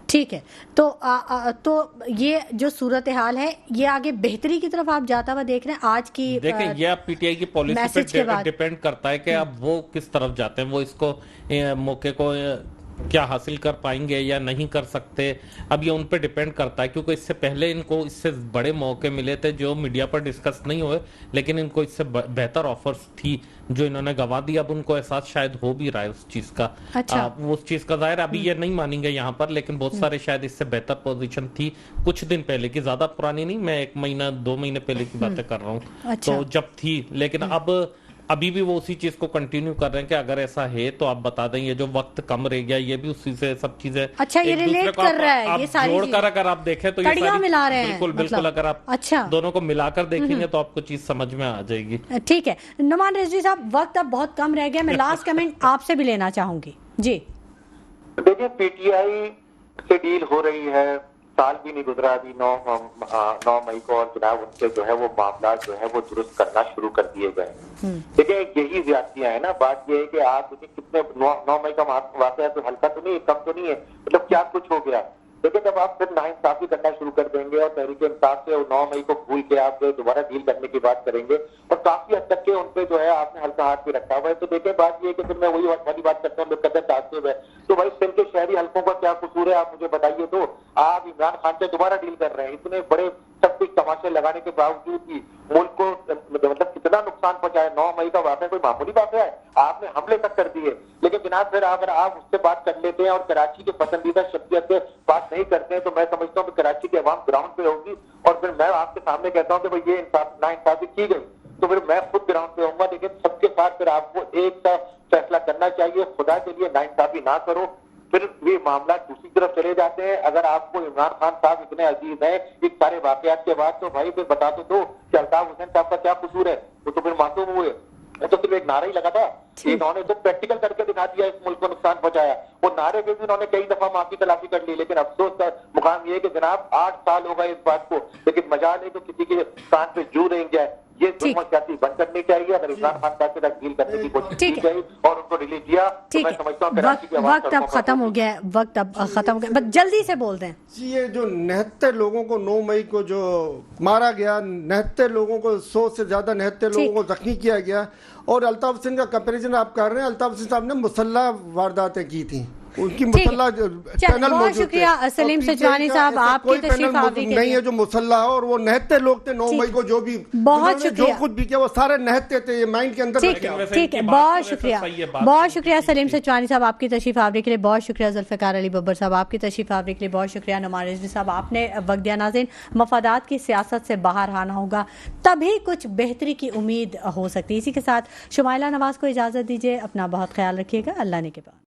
ٹھیک ہے، تو یہ جو صورتحال ہے یہ آگے بہتری کی طرف آپ جاتا ہوا دیکھ رہے ہیں آج کی؟ دیکھیں یہ اب پی ٹی آئی کی پالیسی پہ ڈیپینڈ کرتا ہے کہ اب وہ کس طرف جاتے ہیں، وہ اس کو موقع کو کیا حاصل کر پائیں گے یا نہیں کر سکتے، اب یہ ان پہ ڈیپینڈ کرتا ہے، کیونکہ اس سے پہلے ان کو اس سے بڑے موقع ملے تھے جو میڈیا پر ڈسکس نہیں ہوئے، لیکن ان کو اس سے بہتر آفرز تھی جو انہوں نے گوا دی، اب ان کو احساس شاید ہو بھی رہا ہے اس چیز کا، اس چیز کا ظاہر ابھی یہ نہیں مانیں گے یہاں پر، لیکن بہت سارے شاید اس سے بہتر پوزیشن تھی کچھ دن پہلے کی، زیادہ پرانی نہیں، میں 1 مہینہ 2 مہینے پہلے کی باتیں کر رہا ہوں، تو جب تھی، لیکن ابھی بھی وہ اسی چیز کو کنٹینیو کر رہے ہیں کہ اگر ایسا ہے تو آپ بتا دیں، یہ جو وقت کم رہ گیا یہ بھی اسی سے سب چیزیں یہ ریلیٹ کر رہا ہے، یہ ساری جوڑ کر اگر آپ دیکھیں تو یہ ساری بالکل اگر آپ دونوں کو ملا کر دیکھیں گے تو آپ کو چیز سمجھ میں آ جائے گی۔ ٹھیک ہے نعمان رضوی صاحب، وقت اب بہت کم رہ گیا، میں لاسٹ کمنٹ آپ سے بھی لینا چاہوں گی جی۔ دیکھیں پی ٹی آئی سے ڈیل ہو رہی ہے، سال بھی نہیں گزرا ابھی، 9 مئی کو، اور جناب ان کے جو ہے وہ معاملات جو ہے وہ درست کرنا شروع کر دیے گئے۔ دیکھیں یہی زیادتیاں ہیں نا، بات یہ ہے کہ آپ کتنے 9 مئی کا واقعہ تو ہلکا تو نہیں ہے، کم تو نہیں ہے، مطلب کیا کچھ ہو گیا۔ لیکن جب آپ پھر ناانصافی کرنا شروع کر دیں گے اور تحریک انصاف سے 9 مئی کو بھول کے آپ دوبارہ ڈیل کرنے کی بات کریں گے، اور کافی حد تک کہ ان پہ جو ہے آپ نے ہلکا ہاتھ بھی رکھا ہوا ہے، تو دیکھیں بات یہ ہے کہ پھر میں وہی والی بات کرتا ہوں، لوگ کہتے ہیں تعصب ہے، تو بھائی سندھ کے شہری حلقوں کا کیا قصور ہے آپ مجھے بتائیے، تو آپ عمران خان سے دوبارہ ڈیل کر رہے ہیں، اتنے بڑے سب کچھ تماشے لگانے کے باوجود بھی ملک کو مطلب کتنا نقصان پہنچایا۔ 9 مئی کا واقعہ کوئی معمولی واقعہ ہے، آپ نے حملے تک کر دیے، لیکن جناب پھر اگر آپ اس سے بات کر لیتے ہیں اور کراچی کے پسندیدہ شخصیت سے بات نہیں کرتے ہیں، تو میں سمجھتا ہوں کہ کراچی کی عوام گراؤنڈ پہ ہوگی، اور پھر میں آپ کے سامنے کہتا ہوں کہ بھائی یہ ناانصافی کی گئی تو پھر میں خود گراؤنڈ پہ ہوں گا، لیکن سب کے ساتھ پھر آپ کو ایک سا فیصلہ کرنا چاہیے، خدا کے لیے ناانصافی نہ کرو، پھر یہ معاملات دوسری طرف چلے جاتے ہیں۔ اگر آپ کو عمران خان صاحب اتنے عزیز ہیں اس سارے واقعات کے بعد، تو بھائی پھر بتا تو دو کہ الطاف حسین صاحب کا کیا قصور ہے، وہ تو پھر معصوم ہوئے، تو صرف ایک نعرہ ہی لگا تھا، انہوں نے تو پریکٹیکل کر کے دکھا دیا، اس ملک کو نقصان پہنچایا، وہ نعرے پہ بھی انہوں نے کئی دفعہ معافی تلافی کر لی، لیکن افسوس کا مقام یہ ہے کہ جناب 8 سال ہو گئے اس بات کو، لیکن مجال ہے کہ کسی کے کان پہ جو نہیں جائے۔ یہ ظلم و زیادتی بند کرنی چاہیے. اگر عمران خان صاحب کے ساتھ ڈیل کرنے کی کوشش کی گئی اور ان کو ریلیز دیا تو میں سمجھتا ہوں کراچی کی وقت اب ختم ہو گیا ہے. وقت اب ختم ہو گیا. بس جلدی سے بول دیں. یہ جو 69 لوگوں کو 9 مئی کو جو مارا گیا, 69 لوگوں کو 100 سے زیادہ 69 لوگوں کو زخمی کیا گیا, اور الطاف حسین کا کمپیریزن آپ کر رہے ہیں. الطاف حسین صاحب نے مسلح وارداتیں کی تھیں, ان کی مسلح پینل موجود بہت شکریہ سلیم سچوانی صاحب, آپ کی تشریف آوری کے نہیں ہے جو مسلح ہے, اور وہ 69 لوگ تھے 9 مئی کو جو بھی بہت شکریہ, جو کچھ بھی کیا وہ سارے 69 تھے, یہ مائنڈ کے اندر ٹھیک ہے. بہت شکریہ سلیم سچوانی صاحب آپ کی تشریف آوری کے لیے, بہت شکریہ ذوالفقار علی ببر صاحب آپ کی تشریف آوری کے لیے, بہت شکریہ نعمان رضوی صاحب آپ نے وقت دیا. ناظرین, مفادات کی سیاست سے باہر آنا ہوگا تبھی کچھ بہتری کی امید ہو سکتی ہے. اسی کے ساتھ شمائلہ نواز کو اجازت دیجیے, اپنا بہت خیال رکھیے گا, اللہ نے کے بعد.